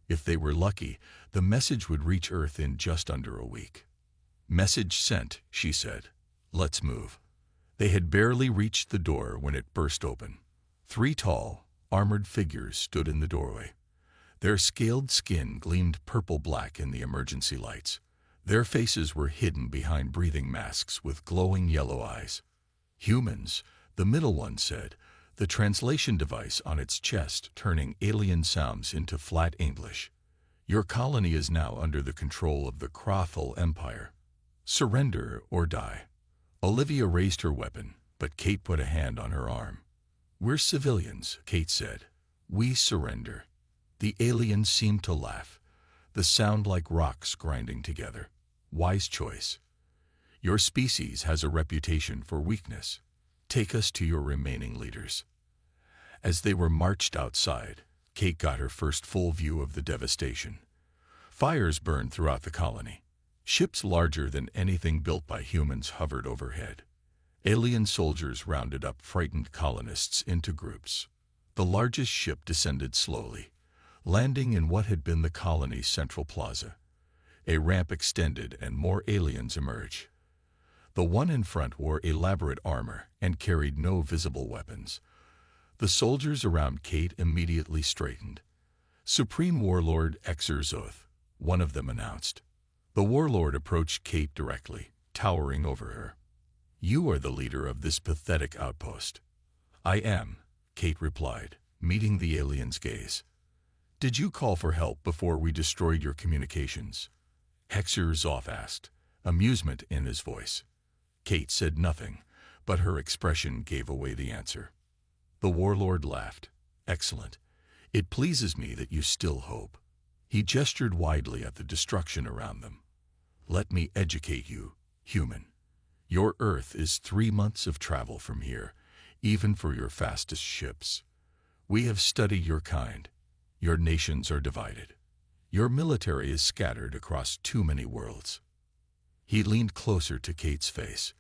If they were lucky, the message would reach Earth in just under a week. "Message sent," she said. "Let's move." They had barely reached the door when it burst open. 3 tall, armored figures stood in the doorway. Their scaled skin gleamed purple-black in the emergency lights. Their faces were hidden behind breathing masks with glowing yellow eyes. "Humans," the middle one said, the translation device on its chest turning alien sounds into flat English. "Your colony is now under the control of the Crothal Empire. Surrender or die." Olivia raised her weapon, but Kate put a hand on her arm. "We're civilians," Kate said. "We surrender." The aliens seemed to laugh, the sound like rocks grinding together. "Wise choice. Your species has a reputation for weakness. Take us to your remaining leaders." As they were marched outside, Kate got her first full view of the devastation. Fires burned throughout the colony. Ships larger than anything built by humans hovered overhead. Alien soldiers rounded up frightened colonists into groups. The largest ship descended slowly, landing in what had been the colony's central plaza. A ramp extended and more aliens emerged. The one in front wore elaborate armor and carried no visible weapons. The soldiers around Kate immediately straightened. Supreme Warlord Exerzoth, one of them announced. The warlord approached Kate directly, towering over her. You are the leader of this pathetic outpost. I am, Kate replied, meeting the alien's gaze. Did you call for help before we destroyed your communications? Exerzoth asked, amusement in his voice. Kate said nothing, but her expression gave away the answer. The warlord laughed. Excellent. It pleases me that you still hope. He gestured widely at the destruction around them. Let me educate you, human. Your Earth is 3 months of travel from here, even for your fastest ships. We have studied your kind. Your nations are divided. Your military is scattered across too many worlds. He leaned closer to Kate's face.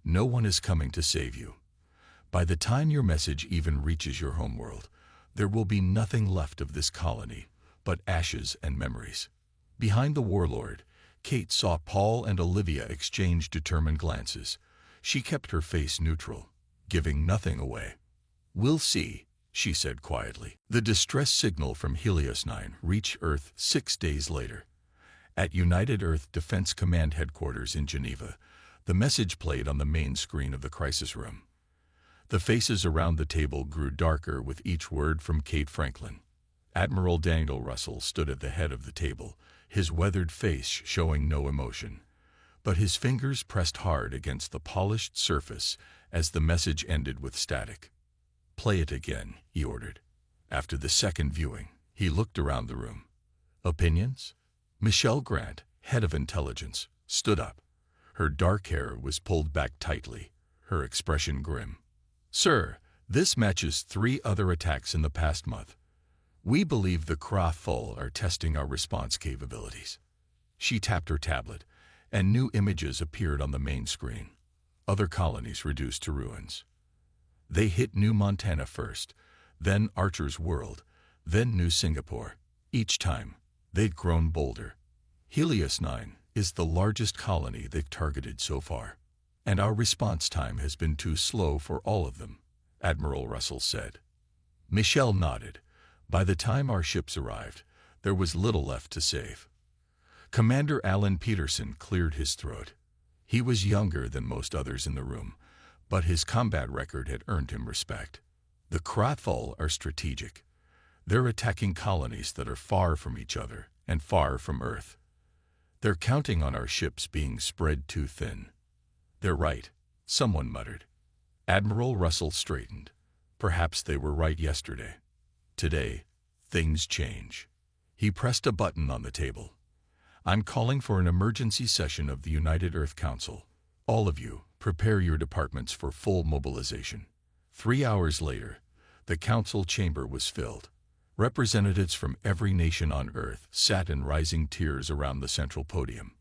No one is coming to save you. By the time your message even reaches your homeworld, there will be nothing left of this colony but ashes and memories. Behind the warlord, Kate saw Paul and Olivia exchange determined glances. She kept her face neutral, giving nothing away. We'll see, she said quietly. The distress signal from Helios 9 reached Earth 6 days later. At United Earth Defense Command Headquarters in Geneva, the message played on the main screen of the crisis room. The faces around the table grew darker with each word from Kate Franklin. Admiral Daniel Russell stood at the head of the table, his weathered face showing no emotion. But his fingers pressed hard against the polished surface as the message ended with static. Play it again, he ordered. After the second viewing, he looked around the room. Opinions? Michelle Grant, head of intelligence, stood up. Her dark hair was pulled back tightly, her expression grim. Sir, this matches 3 other attacks in the past month. We believe the Krathul are testing our response capabilities. She tapped her tablet, and new images appeared on the main screen. Other colonies reduced to ruins. They hit New Montana first, then Archer's World, then New Singapore. Each time, they'd grown bolder. Helios 9 is the largest colony they've targeted so far, and our response time has been too slow for all of them, Admiral Russell said. Michelle nodded. By the time our ships arrived, there was little left to save. Commander Alan Peterson cleared his throat. He was younger than most others in the room, but his combat record had earned him respect. The Krathul are strategic. They're attacking colonies that are far from each other and far from Earth. They're counting on our ships being spread too thin. They're right, someone muttered. Admiral Russell straightened. Perhaps they were right yesterday. Today, things change. He pressed a button on the table. I'm calling for an emergency session of the United Earth Council. All of you, prepare your departments for full mobilization. 3 hours later, the council chamber was filled. Representatives from every nation on Earth sat in rising tiers around the central podium.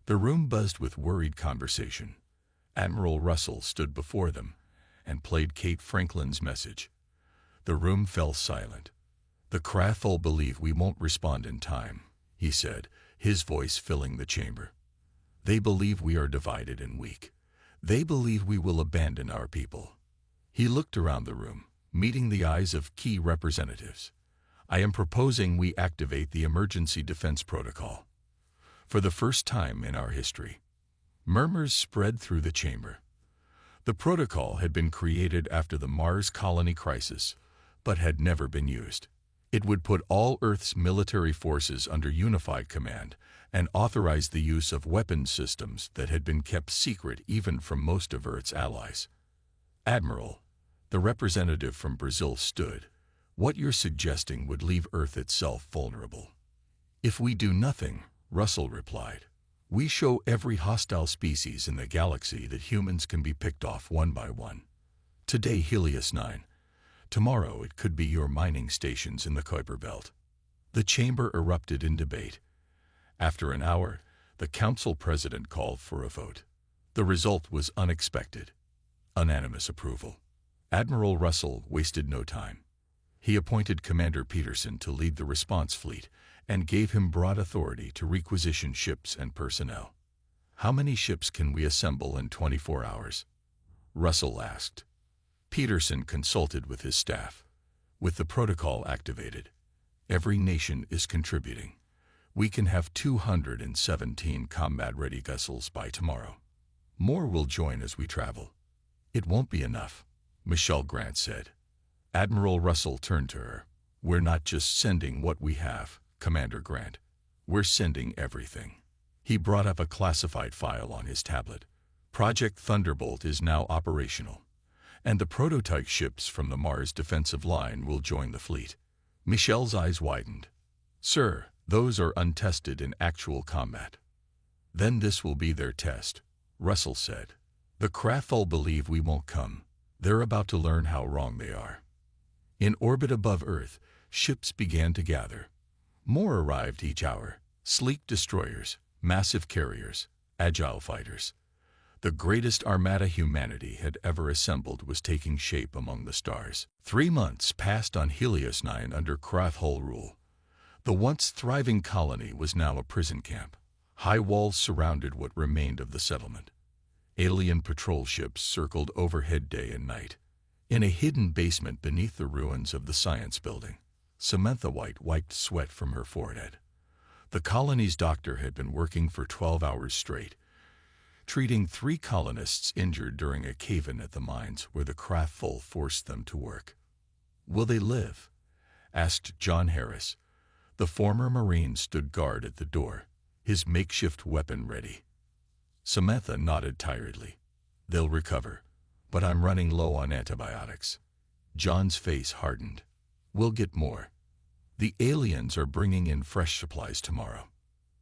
The room buzzed with worried conversation. Admiral Russell stood before them and played Kate Franklin's message. The room fell silent. The Krathul believe we won't respond in time, he said, his voice filling the chamber. They believe we are divided and weak. They believe we will abandon our people. He looked around the room, meeting the eyes of key representatives. I am proposing we activate the Emergency Defense Protocol. For the first time in our history. Murmurs spread through the chamber. The protocol had been created after the Mars colony crisis, but had never been used. It would put all Earth's military forces under unified command and authorize the use of weapons systems that had been kept secret even from most of Earth's allies. Admiral, the representative from Brazil stood. What you're suggesting would leave Earth itself vulnerable. If we do nothing, Russell replied, we show every hostile species in the galaxy that humans can be picked off one by one. Today Helios 9. Tomorrow it could be your mining stations in the Kuiper Belt. The chamber erupted in debate. After an hour, the council president called for a vote. The result was unexpected. Unanimous approval. Admiral Russell wasted no time. He appointed Commander Peterson to lead the response fleet and gave him broad authority to requisition ships and personnel. How many ships can we assemble in 24 hours? Russell asked. Peterson consulted with his staff. With the protocol activated, Every nation is contributing. We can have 217 combat-ready vessels by tomorrow. More will join as we travel. It won't be enough, Michelle Grant said. Admiral Russell turned to her. We're not just sending what we have, Commander Grant. We're sending everything. He brought up a classified file on his tablet. Project Thunderbolt is now operational, and the prototype ships from the Mars defensive line will join the fleet. Michelle's eyes widened. Sir, those are untested in actual combat. Then this will be their test, Russell said. The Krathul believe we won't come. They're about to learn how wrong they are. In orbit above Earth, ships began to gather. More arrived each hour. Sleek destroyers, massive carriers, agile fighters. The greatest armada humanity had ever assembled was taking shape among the stars. 3 months passed on Helios 9 under Krathul rule. The once thriving colony was now a prison camp. High walls surrounded what remained of the settlement. Alien patrol ships circled overhead day and night. In a hidden basement beneath the ruins of the science building, Samantha White wiped sweat from her forehead. The colony's doctor had been working for 12 hours straight, treating 3 colonists injured during a cave-in at the mines where the Krathul forced them to work. Will they live? Asked John Harris. The former Marine stood guard at the door, his makeshift weapon ready. Samantha nodded tiredly. They'll recover, but I'm running low on antibiotics. John's face hardened. We'll get more. The aliens are bringing in fresh supplies tomorrow.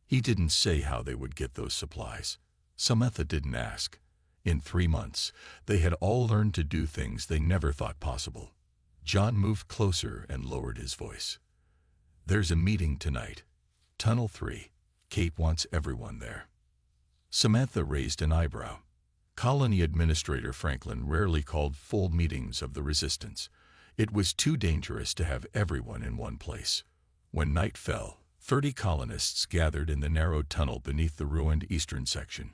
He didn't say how they would get those supplies. Samantha didn't ask. In 3 months, they had all learned to do things they never thought possible. John moved closer and lowered his voice. There's a meeting tonight. Tunnel 3. Kate wants everyone there. Samantha raised an eyebrow. Colony Administrator Franklin rarely called full meetings of the Resistance. It was too dangerous to have everyone in one place. When night fell, 30 colonists gathered in the narrow tunnel beneath the ruined eastern section.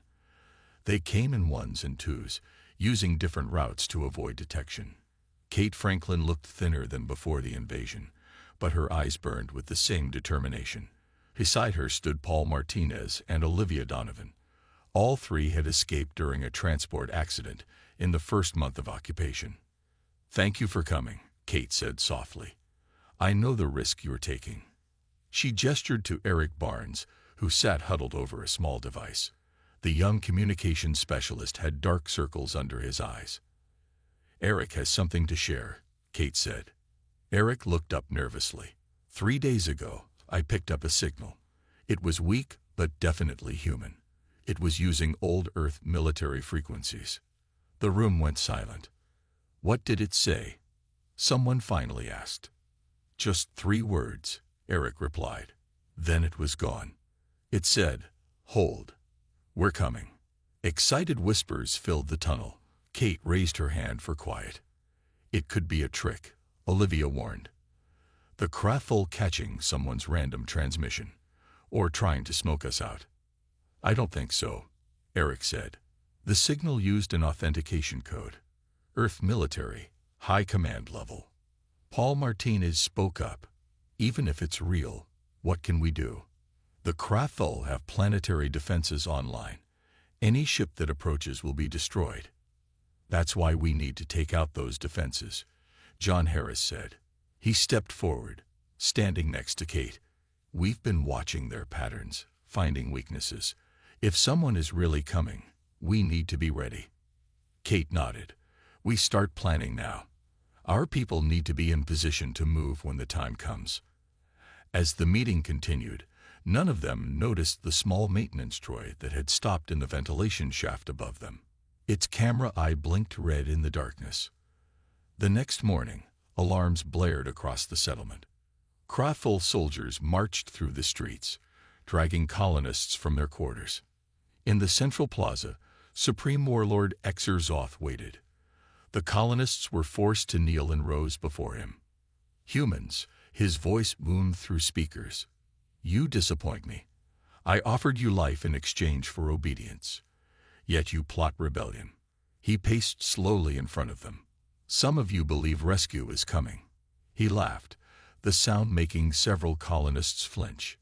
They came in 1s and 2s, using different routes to avoid detection. Kate Franklin looked thinner than before the invasion, but her eyes burned with the same determination. Beside her stood Paul Martinez and Olivia Donovan. All 3 had escaped during a transport accident in the first month of occupation. Thank you for coming, Kate said softly. I know the risk you're taking. She gestured to Eric Barnes, who sat huddled over a small device. The young communications specialist had dark circles under his eyes. Eric has something to share, Kate said. Eric looked up nervously. 3 days ago, I picked up a signal. It was weak, but definitely human. It was using old Earth military frequencies. The room went silent. What did it say? Someone finally asked. Just 3 words, Eric replied. Then it was gone. It said, hold. We're coming. Excited whispers filled the tunnel. Kate raised her hand for quiet. It could be a trick, Olivia warned. The Krathul catching someone's random transmission, or trying to smoke us out. I don't think so, Eric said. The signal used an authentication code. Earth military, high command level. Paul Martinez spoke up. Even if it's real, what can we do? The Krathul have planetary defenses online. Any ship that approaches will be destroyed. That's why we need to take out those defenses, John Harris said. He stepped forward, standing next to Kate. We've been watching their patterns, finding weaknesses. If someone is really coming, we need to be ready. Kate nodded. We start planning now. Our people need to be in position to move when the time comes. As the meeting continued, none of them noticed the small maintenance droid that had stopped in the ventilation shaft above them. Its camera eye blinked red in the darkness. The next morning, alarms blared across the settlement. Krathul soldiers marched through the streets, dragging colonists from their quarters. In the central plaza, Supreme Warlord Exer Zoth waited. The colonists were forced to kneel in rows before him. Humans, his voice boomed through speakers. You disappoint me. I offered you life in exchange for obedience. Yet you plot rebellion. He paced slowly in front of them. Some of you believe rescue is coming. He laughed. the sound making several colonists flinch.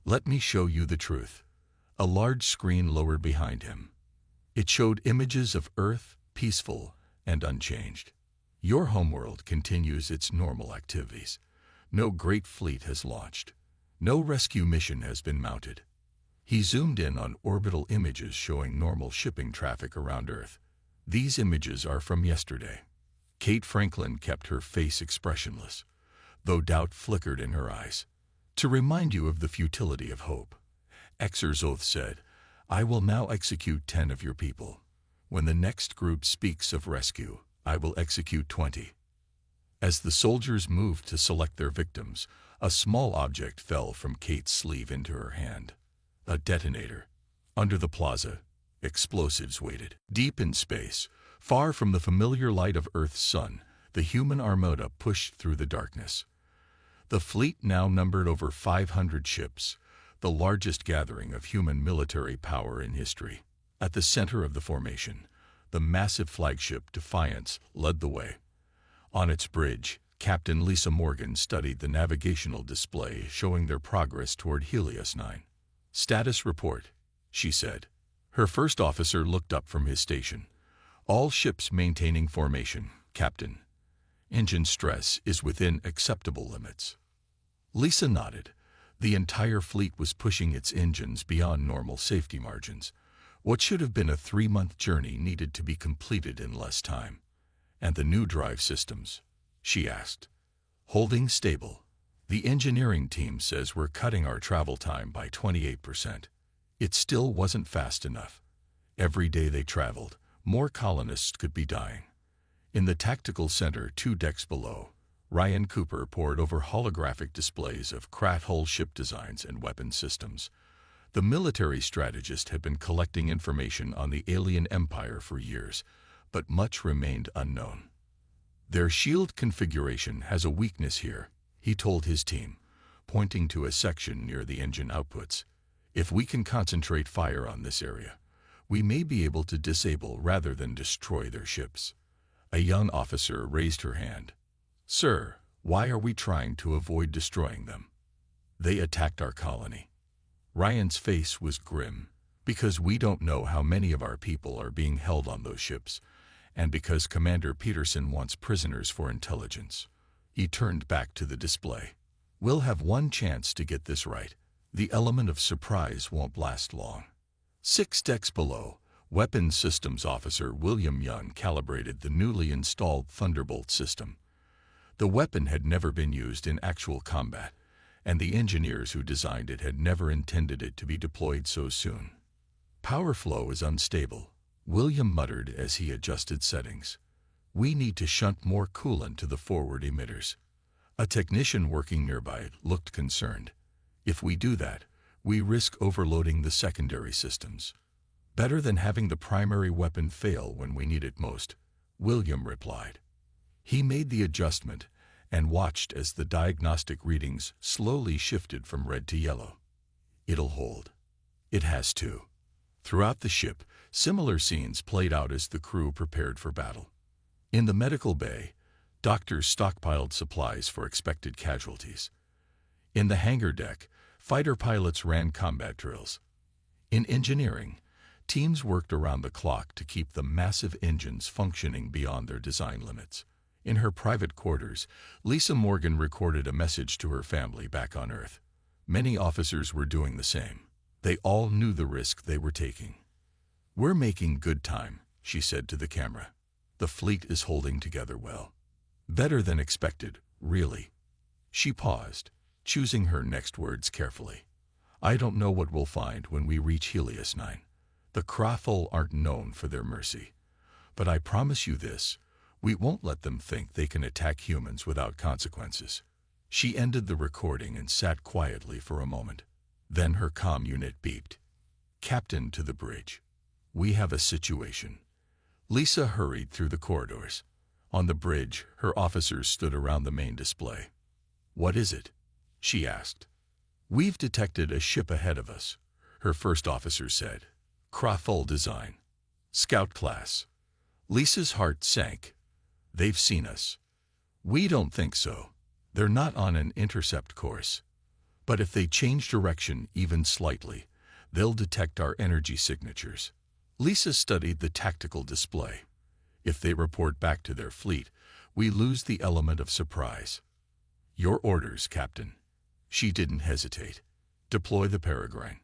"Let me show you the truth." A large screen lowered behind him. It showed images of Earth, peaceful and unchanged. "Your homeworld continues its normal activities. No great fleet has launched. No rescue mission has been mounted." He zoomed in on orbital images showing normal shipping traffic around Earth. "These images are from yesterday." Kate Franklin kept her face expressionless, though doubt flickered in her eyes. "To remind you of the futility of hope," Exerzoth said, "I will now execute 10 of your people. When the next group speaks of rescue, I will execute 20. As the soldiers moved to select their victims, a small object fell from Kate's sleeve into her hand. A detonator. Under the plaza, explosives waited. Deep in space, far from the familiar light of Earth's sun, the human armada pushed through the darkness. The fleet now numbered over 500 ships, the largest gathering of human military power in history. At the center of the formation, the massive flagship Defiance led the way. On its bridge, Captain Lisa Morgan studied the navigational display showing their progress toward Helios 9. "Status report," she said. Her first officer looked up from his station. "All ships maintaining formation, Captain. Engine stress is within acceptable limits." Lisa nodded. The entire fleet was pushing its engines beyond normal safety margins. What should have been a 3-month journey needed to be completed in less time. "And the new drive systems?" she asked. "Holding stable. The engineering team says we're cutting our travel time by 28%. It still wasn't fast enough. Every day they traveled, more colonists could be dying." In the tactical center 2 decks below, Ryan Cooper pored over holographic displays of Krat-Hull ship designs and weapon systems. The military strategist had been collecting information on the alien empire for years, but much remained unknown. "Their shield configuration has a weakness here," he told his team, pointing to a section near the engine outputs. "If we can concentrate fire on this area, we may be able to disable rather than destroy their ships." A young officer raised her hand. "Sir, why are we trying to avoid destroying them? They attacked our colony." Ryan's face was grim. "Because we don't know how many of our people are being held on those ships, and because Commander Peterson wants prisoners for intelligence." He turned back to the display. "We'll have one chance to get this right. The element of surprise won't last long." 6 decks below, Weapons Systems Officer William Young calibrated the newly installed Thunderbolt system. The weapon had never been used in actual combat, and the engineers who designed it had never intended it to be deployed so soon. "Power flow is unstable," William muttered as he adjusted settings. "We need to shunt more coolant to the forward emitters." A technician working nearby looked concerned. "If we do that, we risk overloading the secondary systems." "Better than having the primary weapon fail when we need it most," William replied. He made the adjustment and watched as the diagnostic readings slowly shifted from red to yellow. "It'll hold." "It has to." Throughout the ship, similar scenes played out as the crew prepared for battle. In the medical bay, doctors stockpiled supplies for expected casualties. In the hangar deck, fighter pilots ran combat drills. In engineering, teams worked around the clock to keep the massive engines functioning beyond their design limits. In her private quarters, Lisa Morgan recorded a message to her family back on Earth. Many officers were doing the same. They all knew the risk they were taking. "We're making good time," she said to the camera. "The fleet is holding together well. Better than expected, really." She paused, choosing her next words carefully. "I don't know what we'll find when we reach Helios 9. The Krat-Hull aren't known for their mercy. But I promise you this, we won't let them think they can attack humans without consequences." She ended the recording and sat quietly for a moment. Then her comm unit beeped. "Captain to the bridge. We have a situation." Lisa hurried through the corridors. On the bridge, her officers stood around the main display. "What is it?" she asked. "We've detected a ship ahead of us," her first officer said. "Krat-Hull design. Scout class." Lisa's heart sank. "They've seen us." "We don't think so. They're not on an intercept course, but if they change direction even slightly, they'll detect our energy signatures. Lisa studied the tactical display. If they report back to their fleet, we lose the element of surprise. Your orders, Captain. She didn't hesitate. Deploy the Peregrine.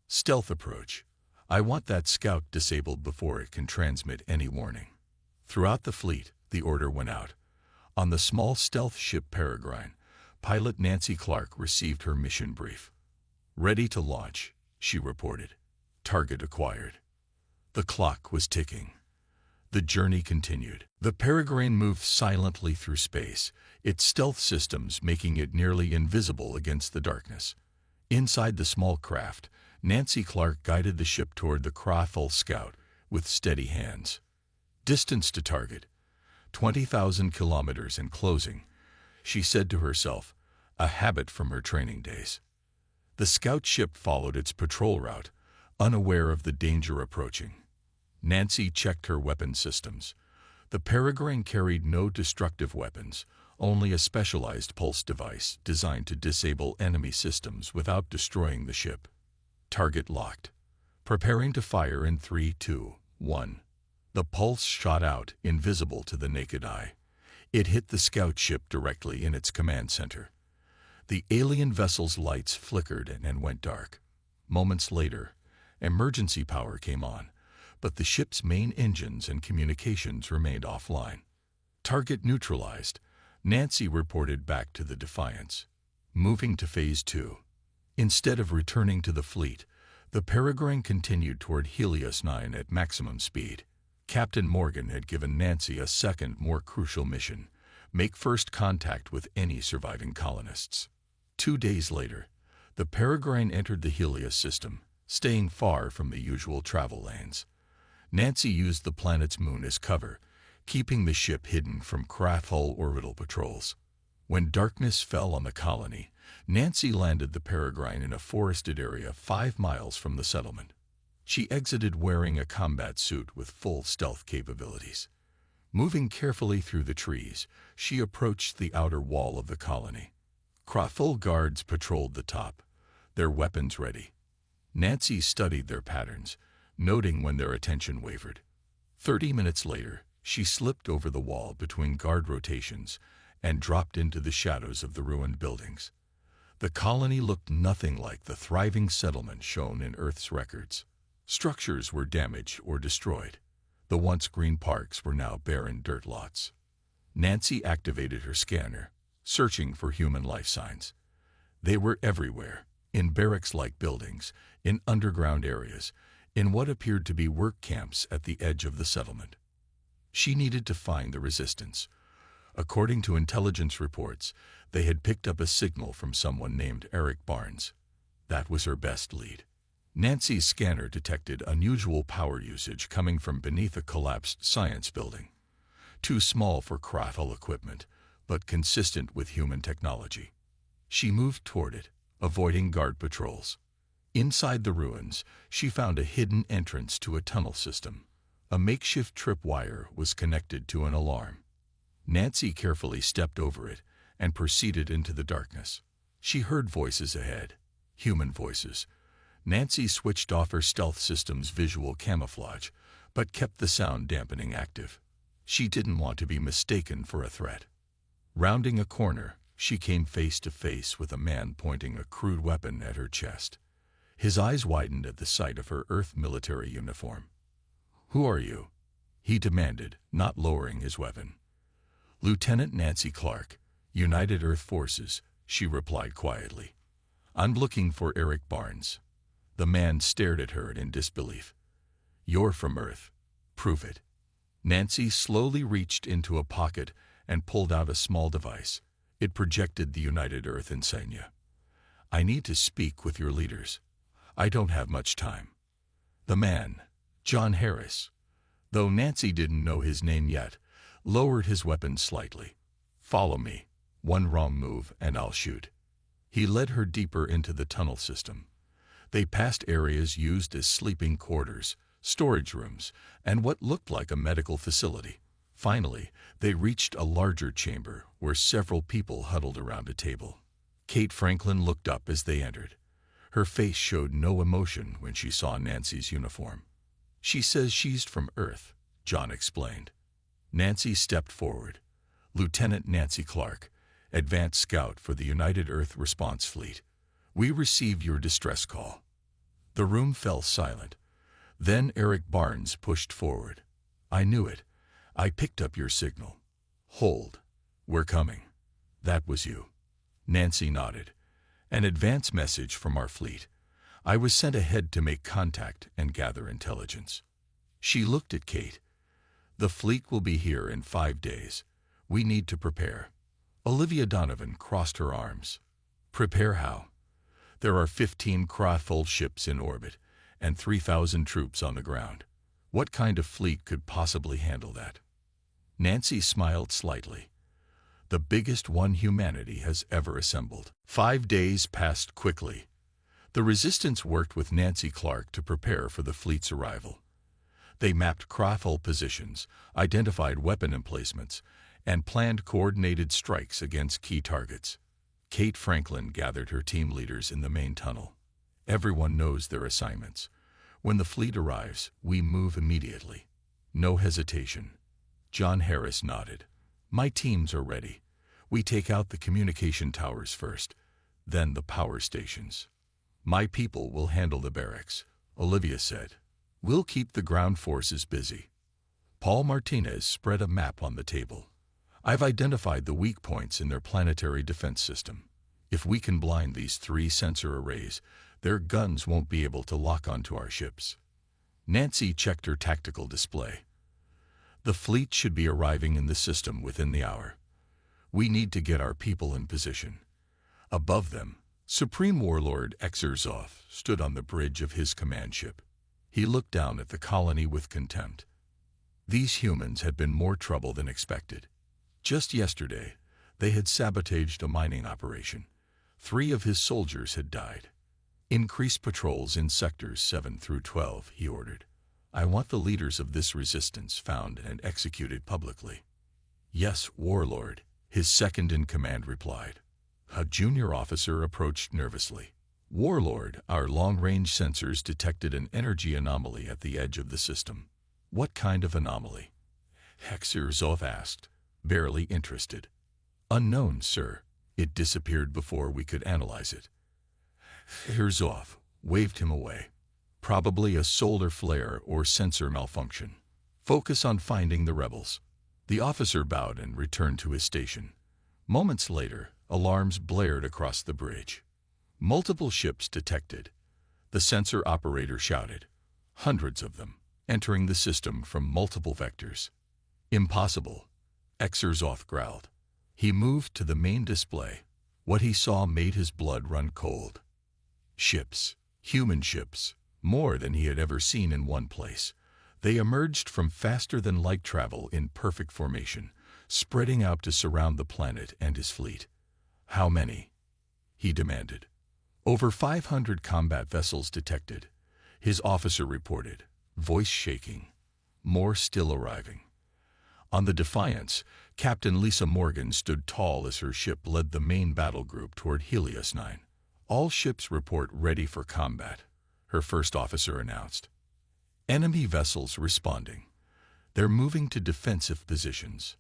Stealth approach. I want that scout disabled before it can transmit any warning. Throughout the fleet, the order went out. On the small stealth ship Peregrine, pilot Nancy Clark received her mission brief. Ready to launch, she reported. Target acquired. The clock was ticking. The journey continued. The Peregrine moved silently through space, its stealth systems making it nearly invisible against the darkness. Inside the small craft, Nancy Clark guided the ship toward the Krathul scout with steady hands. Distance to target, 20,000 kilometers in closing, she said to herself, a habit from her training days. The scout ship followed its patrol route, unaware of the danger approaching. Nancy checked her weapon systems. The Peregrine carried no destructive weapons, only a specialized pulse device designed to disable enemy systems without destroying the ship. Target locked. Preparing to fire in 3, 2, 1. The pulse shot out, invisible to the naked eye. It hit the scout ship directly in its command center. The alien vessel's lights flickered and went dark. Moments later, emergency power came on, but the ship's main engines and communications remained offline. Target neutralized, Nancy reported back to the Defiance. Moving to Phase 2. Instead of returning to the fleet, the Peregrine continued toward Helios 9 at maximum speed. Captain Morgan had given Nancy a second, more crucial mission: make first contact with any surviving colonists. 2 days later, the Peregrine entered the Helios system, staying far from the usual travel lanes. Nancy used the planet's moon as cover, keeping the ship hidden from Krathul orbital patrols. When darkness fell on the colony, Nancy landed the Peregrine in a forested area 5 miles from the settlement. She exited wearing a combat suit with full stealth capabilities. Moving carefully through the trees, she approached the outer wall of the colony. Krathul guards patrolled the top, their weapons ready. Nancy studied their patterns, noting when their attention wavered. 30 minutes later, she slipped over the wall between guard rotations and dropped into the shadows of the ruined buildings. The colony looked nothing like the thriving settlement shown in Earth's records. Structures were damaged or destroyed. The once green parks were now barren dirt lots. Nancy activated her scanner, searching for human life signs. They were everywhere, in barracks-like buildings, in underground areas, in what appeared to be work camps at the edge of the settlement. She needed to find the resistance. According to intelligence reports, they had picked up a signal from someone named Eric Barnes. That was her best lead. Nancy's scanner detected unusual power usage coming from beneath a collapsed science building. Too small for Krathul equipment, but consistent with human technology. She moved toward it, avoiding guard patrols. Inside the ruins, she found a hidden entrance to a tunnel system. A makeshift tripwire was connected to an alarm. Nancy carefully stepped over it and proceeded into the darkness. She heard voices ahead, human voices. Nancy switched off her stealth system's visual camouflage, but kept the sound dampening active. She didn't want to be mistaken for a threat. Rounding a corner, she came face to face with a man pointing a crude weapon at her chest. His eyes widened at the sight of her Earth military uniform. "Who are you?" he demanded, not lowering his weapon. "Lieutenant Nancy Clark, United Earth Forces," she replied quietly. "I'm looking for Eric Barnes." The man stared at her in disbelief. "You're from Earth. Prove it." Nancy slowly reached into a pocket and pulled out a small device. It projected the United Earth insignia. "I need to speak with your leaders. I don't have much time." The man, John Harris, though Nancy didn't know his name yet, lowered his weapon slightly. "Follow me. One wrong move and I'll shoot." He led her deeper into the tunnel system. They passed areas used as sleeping quarters, storage rooms, and what looked like a medical facility. Finally, they reached a larger chamber where several people huddled around a table. Kate Franklin looked up as they entered. Her face showed no emotion when she saw Nancy's uniform. "She says she's from Earth," John explained. Nancy stepped forward. "Lieutenant Nancy Clark, Advanced Scout for the United Earth Response Fleet. We received your distress call." The room fell silent. Then Eric Barnes pushed forward. "I knew it. I picked up your signal." "Hold. We're coming." "That was you." Nancy nodded. "An advance message from our fleet. I was sent ahead to make contact and gather intelligence." She looked at Kate. "The fleet will be here in 5 days. We need to prepare." Olivia Donovan crossed her arms. "Prepare how?" "There are 15 Krathol ships in orbit and 3,000 troops on the ground. What kind of fleet could possibly handle that?" Nancy smiled slightly. "The biggest one humanity has ever assembled." 5 days passed quickly. The Resistance worked with Nancy Clark to prepare for the fleet's arrival. They mapped Krathol positions, identified weapon emplacements, and planned coordinated strikes against key targets. Kate Franklin gathered her team leaders in the main tunnel. "Everyone knows their assignments. When the fleet arrives, we move immediately. No hesitation." John Harris nodded. "My teams are ready. We take out the communication towers first, then the power stations." "My people will handle the barracks," Olivia said. "We'll keep the ground forces busy." Paul Martinez spread a map on the table. "I've identified the weak points in their planetary defense system. If we can blind these 3 sensor arrays, their guns won't be able to lock onto our ships." Nancy checked her tactical display. "The fleet should be arriving in the system within the hour. We need to get our people in position." Above them, Supreme Warlord Exerzov stood on the bridge of his command ship. He looked down at the colony with contempt. These humans had been more trouble than expected. Just yesterday, they had sabotaged a mining operation. 3 of his soldiers had died. "Increase patrols in sectors 7 through 12, he ordered. "I want the leaders of this resistance found and executed publicly." "Yes, Warlord," his second-in-command replied. A junior officer approached nervously. "Warlord, our long-range sensors detected an energy anomaly at the edge of the system." "What kind of anomaly?" Exerzov asked, barely interested. "Unknown, sir. It disappeared before we could analyze it." Exerzov waved him away. "Probably a solar flare or sensor malfunction. Focus on finding the rebels." The officer bowed and returned to his station. Moments later, alarms blared across the bridge. "Multiple ships detected," the sensor operator shouted. "Hundreds of them, entering the system from multiple vectors." "Impossible," Exerzov growled. He moved to the main display. What he saw made his blood run cold. Ships, human ships, more than he had ever seen in one place. They emerged from faster-than-light travel in perfect formation, spreading out to surround the planet and his fleet. "How many?" he demanded. "Over 500 combat vessels detected," his officer reported, voice shaking. "More still arriving." On the Defiance, Captain Lisa Morgan stood tall as her ship led the main battle group toward Helios 9. "All ships report ready for combat," her first officer announced. "Enemy vessels responding. They're moving to defensive positions."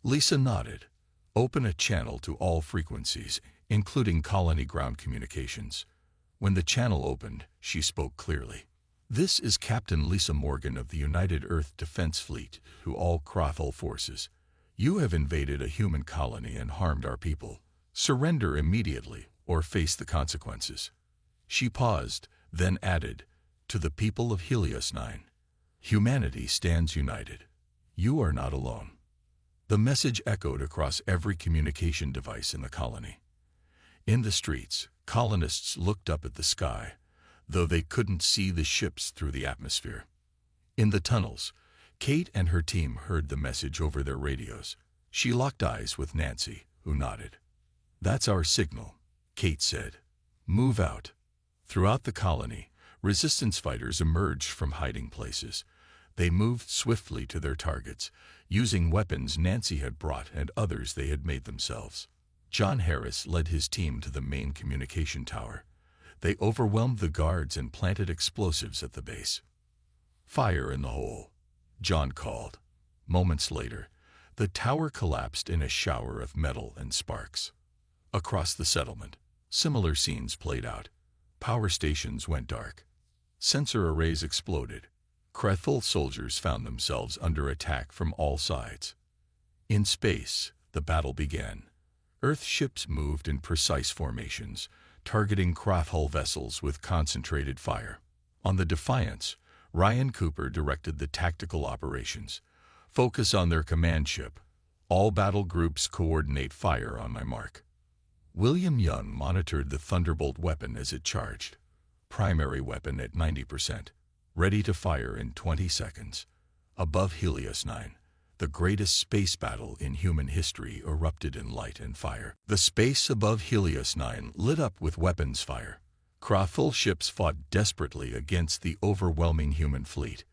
Lisa nodded. "Open a channel to all frequencies, including colony ground communications." When the channel opened, she spoke clearly. "This is Captain Lisa Morgan of the United Earth Defense Fleet to all Krathol forces. You have invaded a human colony and harmed our people. Surrender immediately or face the consequences." She paused, then added, "To the people of Helios 9, humanity stands united. You are not alone." The message echoed across every communication device in the colony. In the streets, colonists looked up at the sky, though they couldn't see the ships through the atmosphere. In the tunnels, Kate and her team heard the message over their radios. She locked eyes with Nancy, who nodded. "That's our signal," Kate said. "Move out." Throughout the colony, resistance fighters emerged from hiding places. They moved swiftly to their targets, using weapons Nancy had brought and others they had made themselves. John Harris led his team to the main communication tower. They overwhelmed the guards and planted explosives at the base. "Fire in the hole," John called. Moments later, the tower collapsed in a shower of metal and sparks. Across the settlement, similar scenes played out. Power stations went dark. Sensor arrays exploded. Krathul soldiers found themselves under attack from all sides. In space, the battle began. Earth ships moved in precise formations, targeting Krathul vessels with concentrated fire. On the Defiance, Ryan Cooper directed the tactical operations. "Focus on their command ship. All battle groups coordinate fire on my mark." William Young monitored the Thunderbolt weapon as it charged. Primary weapon at 90%, ready to fire in 20 seconds. Above Helios 9, the greatest space battle in human history erupted in light and fire. The space above Helios 9 lit up with weapons fire. Krathul ships fought desperately against the overwhelming human fleet.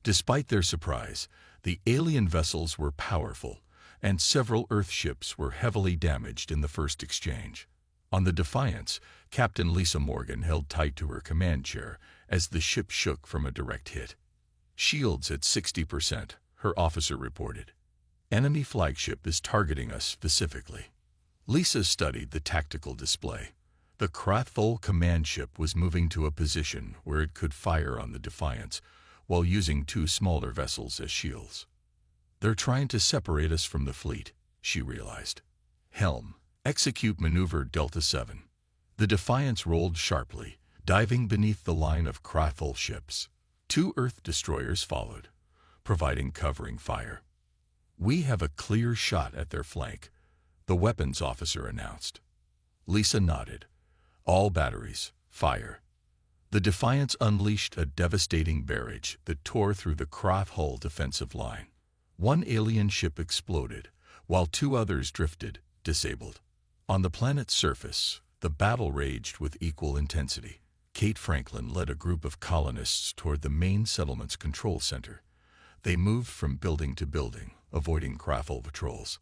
Despite their surprise, the alien vessels were powerful, and several Earth ships were heavily damaged in the first exchange. On the Defiance, Captain Lisa Morgan held tight to her command chair as the ship shook from a direct hit. "Shields at 60%, her officer reported. "Enemy flagship is targeting us specifically." Lisa studied the tactical display. The Krathul command ship was moving to a position where it could fire on the Defiance while using two smaller vessels as shields. "They're trying to separate us from the fleet," she realized. "Helm, execute maneuver Delta 7. The Defiance rolled sharply, diving beneath the line of Krathul ships. Two Earth destroyers followed, providing covering fire. "We have a clear shot at their flank," the weapons officer announced. Lisa nodded. "All batteries, fire." The Defiance unleashed a devastating barrage that tore through the Krathul defensive line. One alien ship exploded, while two others drifted, disabled. On the planet's surface, the battle raged with equal intensity. Kate Franklin led a group of colonists toward the main settlement's control center. They moved from building to building, avoiding Krathul patrols.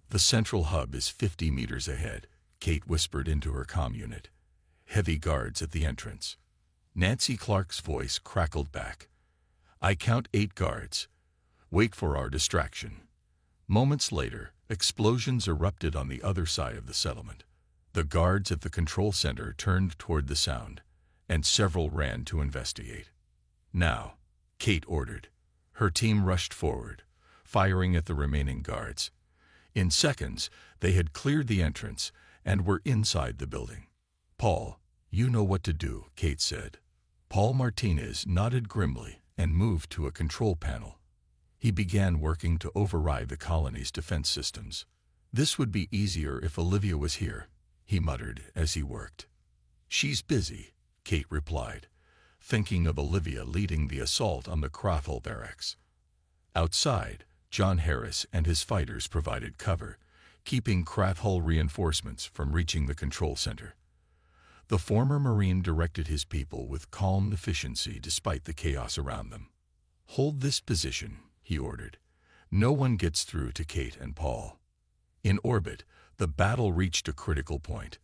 "The central hub is 50 meters ahead," Kate whispered into her comm unit. "Heavy guards at the entrance." Nancy Clark's voice crackled back. "I count 8 guards. Wait for our distraction." Moments later, explosions erupted on the other side of the settlement. The guards at the control center turned toward the sound, and several ran to investigate. "Now," Kate ordered. Her team rushed forward, firing at the remaining guards. In seconds, they had cleared the entrance and were inside the building. "Paul, you know what to do," Kate said. Paul Martinez nodded grimly and moved to a control panel. He began working to override the colony's defense systems. "This would be easier if Olivia was here," he muttered as he worked. "She's busy," Kate replied, thinking of Olivia leading the assault on the Krathul barracks. Outside, John Harris and his fighters provided cover, keeping Krathul reinforcements from reaching the control center. The former Marine directed his people with calm efficiency despite the chaos around them. "Hold this position," he ordered. "No one gets through to Kate and Paul." In orbit, the battle reached a critical point.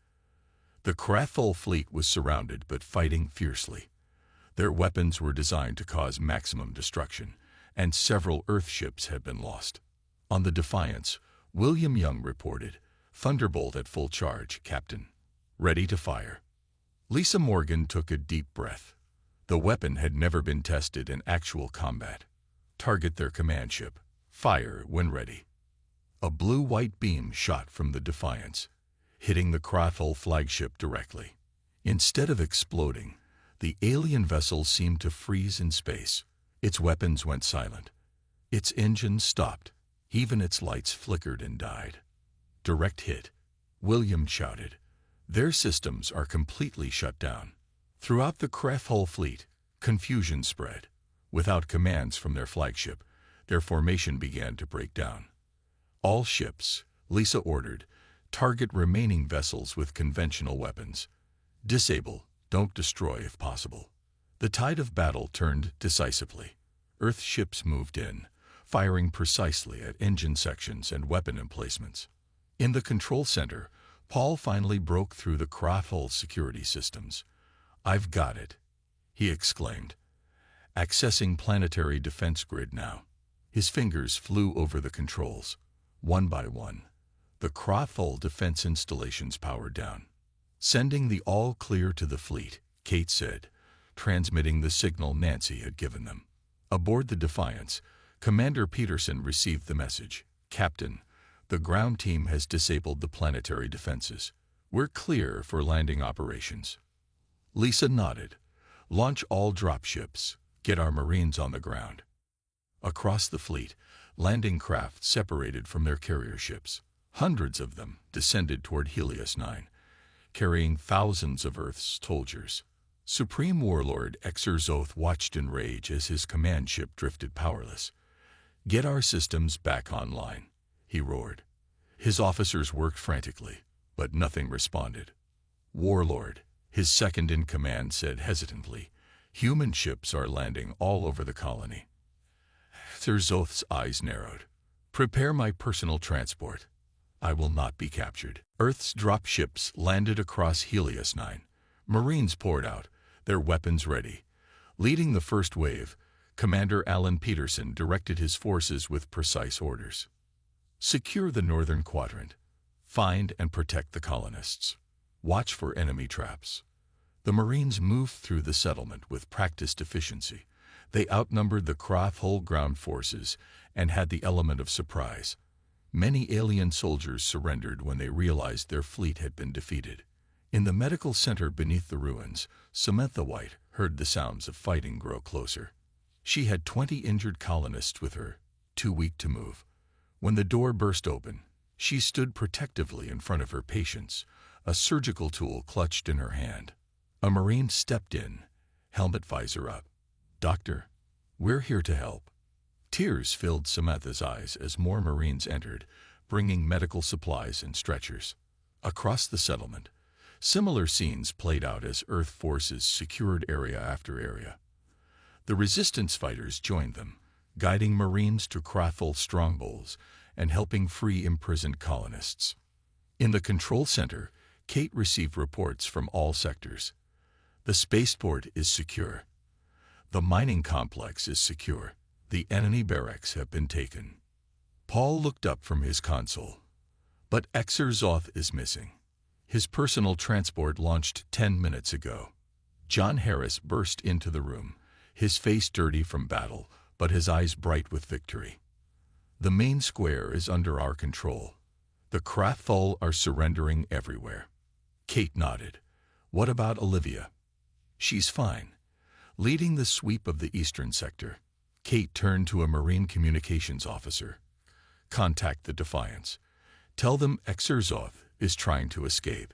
The Krathul fleet was surrounded but fighting fiercely. Their weapons were designed to cause maximum destruction, and several Earth ships had been lost. On the Defiance, William Young reported, "Thunderbolt at full charge, Captain. Ready to fire." Lisa Morgan took a deep breath. The weapon had never been tested in actual combat. "Target their command ship. Fire when ready." A blue-white beam shot from the Defiance, hitting the Krathul flagship directly. Instead of exploding, the alien vessel seemed to freeze in space. Its weapons went silent. Its engines stopped. Even its lights flickered and died. "Direct hit," William shouted. "Their systems are completely shut down." Throughout the Krathul fleet, confusion spread. Without commands from their flagship, their formation began to break down. "All ships," Lisa ordered, "target remaining vessels with conventional weapons. Disable, don't destroy if possible." The tide of battle turned decisively. Earth ships moved in, firing precisely at engine sections and weapon emplacements. In the control center, Paul finally broke through the Krathul security systems. "I've got it," he exclaimed. Accessing planetary defense grid now. His fingers flew over the controls. One by one, the Krathul defense installations powered down. "Sending the all-clear to the fleet," Kate said, transmitting the signal Nancy had given them. Aboard the Defiance, Commander Peterson received the message. "Captain, the ground team has disabled the planetary defenses. We're clear for landing operations." Lisa nodded. "Launch all dropships. Get our Marines on the ground." Across the fleet, landing craft separated from their carrier ships. Hundreds of them descended toward Helios 9, carrying thousands of Earth's soldiers. Supreme Warlord Exerzoth watched in rage as his command ship drifted powerless. "Get our systems back online," he roared. His officers worked frantically, but nothing responded. "Warlord," his second-in-command said hesitantly, "human ships are landing all over the colony." Exerzoth's eyes narrowed. "Prepare my personal transport. I will not be captured." Earth's drop ships landed across Helios 9. Marines poured out, their weapons ready. Leading the first wave, Commander Alan Peterson directed his forces with precise orders. "Secure the northern quadrant. Find and protect the colonists. Watch for enemy traps." The Marines moved through the settlement with practiced efficiency. They outnumbered the Krathul ground forces and had the element of surprise. Many alien soldiers surrendered when they realized their fleet had been defeated. In the medical center beneath the ruins, Samantha White heard the sounds of fighting grow closer. She had 20 injured colonists with her, too weak to move. When the door burst open, she stood protectively in front of her patients, a surgical tool clutched in her hand. A Marine stepped in, helmet visor up. "Doctor, we're here to help." Tears filled Samantha's eyes as more Marines entered, bringing medical supplies and stretchers. Across the settlement, similar scenes played out as Earth forces secured area after area. The resistance fighters joined them, guiding Marines to Krathul strongholds and helping free imprisoned colonists. In the control center, Kate received reports from all sectors. "The spaceport is secure. The mining complex is secure. The enemy barracks have been taken." Paul looked up from his console. "But Exerzoth is missing. His personal transport launched 10 minutes ago." John Harris burst into the room, his face dirty from battle, but his eyes bright with victory. "The main square is under our control. The Krathul are surrendering everywhere." Kate nodded. "What about Olivia?" "She's fine. Leading the sweep of the eastern sector." Kate turned to a Marine communications officer. "Contact the Defiance. Tell them Exerzoth is trying to escape."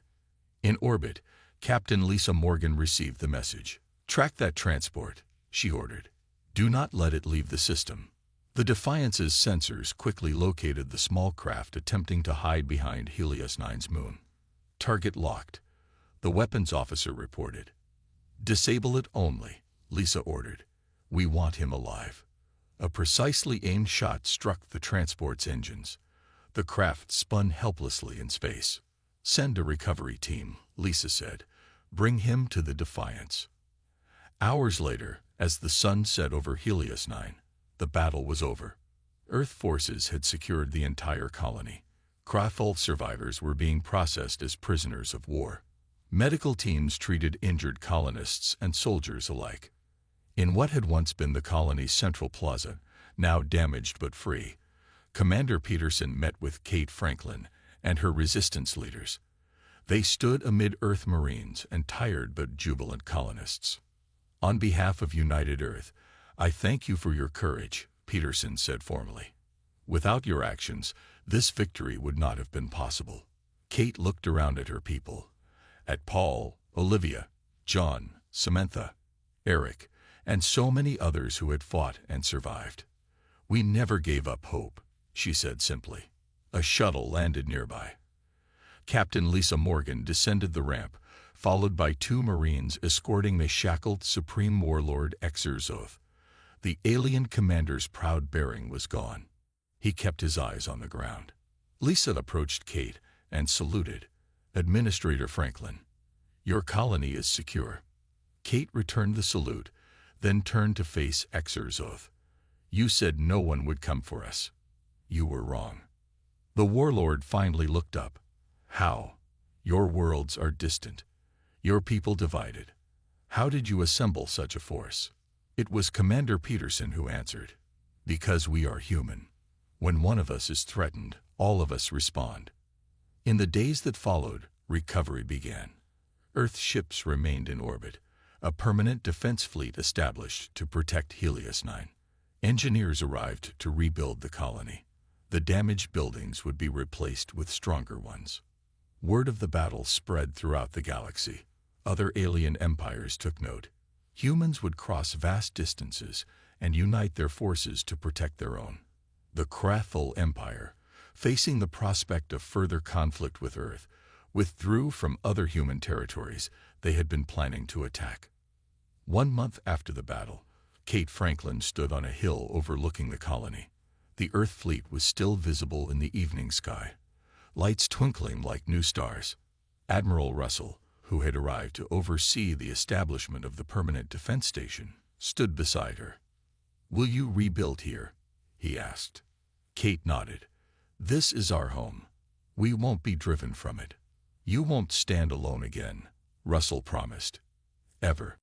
In orbit, Captain Lisa Morgan received the message. "Track that transport," she ordered. "Do not let it leave the system." The Defiance's sensors quickly located the small craft attempting to hide behind Helios 9's moon. "Target locked," the weapons officer reported. "Disable it only," Lisa ordered. "We want him alive." A precisely aimed shot struck the transport's engines. The craft spun helplessly in space. "Send a recovery team," Lisa said. "Bring him to the Defiance." Hours later, as the sun set over Helios 9, the battle was over. Earth forces had secured the entire colony. Krathul survivors were being processed as prisoners of war. Medical teams treated injured colonists and soldiers alike. In what had once been the colony's central plaza, now damaged but free, Commander Peterson met with Kate Franklin and her resistance leaders. They stood amid Earth Marines and tired but jubilant colonists. "On behalf of United Earth, I thank you for your courage," Peterson said formally. "Without your actions, this victory would not have been possible." Kate looked around at her people, at Paul, Olivia, John, Samantha, Eric, and so many others who had fought and survived. "We never gave up hope," she said simply. A shuttle landed nearby. Captain Lisa Morgan descended the ramp, followed by 2 Marines escorting the shackled Supreme Warlord Exerzoth. The alien commander's proud bearing was gone. He kept his eyes on the ground. Lisa approached Kate and saluted. "Administrator Franklin, your colony is secure." Kate returned the salute, then turned to face Xer's oath. "You said no one would come for us. You were wrong." The warlord finally looked up. "How? Your worlds are distant. Your people divided. How did you assemble such a force?" It was Commander Peterson who answered. "Because we are human. When one of us is threatened, all of us respond." In the days that followed, recovery began. Earth ships remained in orbit, a permanent defense fleet established to protect Helios 9. Engineers arrived to rebuild the colony. The damaged buildings would be replaced with stronger ones. Word of the battle spread throughout the galaxy. Other alien empires took note. Humans would cross vast distances and unite their forces to protect their own. The Krathul Empire, facing the prospect of further conflict with Earth, withdrew from other human territories they had been planning to attack. 1 month after the battle, Kate Franklin stood on a hill overlooking the colony. The Earth fleet was still visible in the evening sky, lights twinkling like new stars. Admiral Russell, who had arrived to oversee the establishment of the permanent defense station, stood beside her. "Will you rebuild here?" he asked. Kate nodded. "This is our home. We won't be driven from it." "You won't stand alone again," Russell promised. "Ever."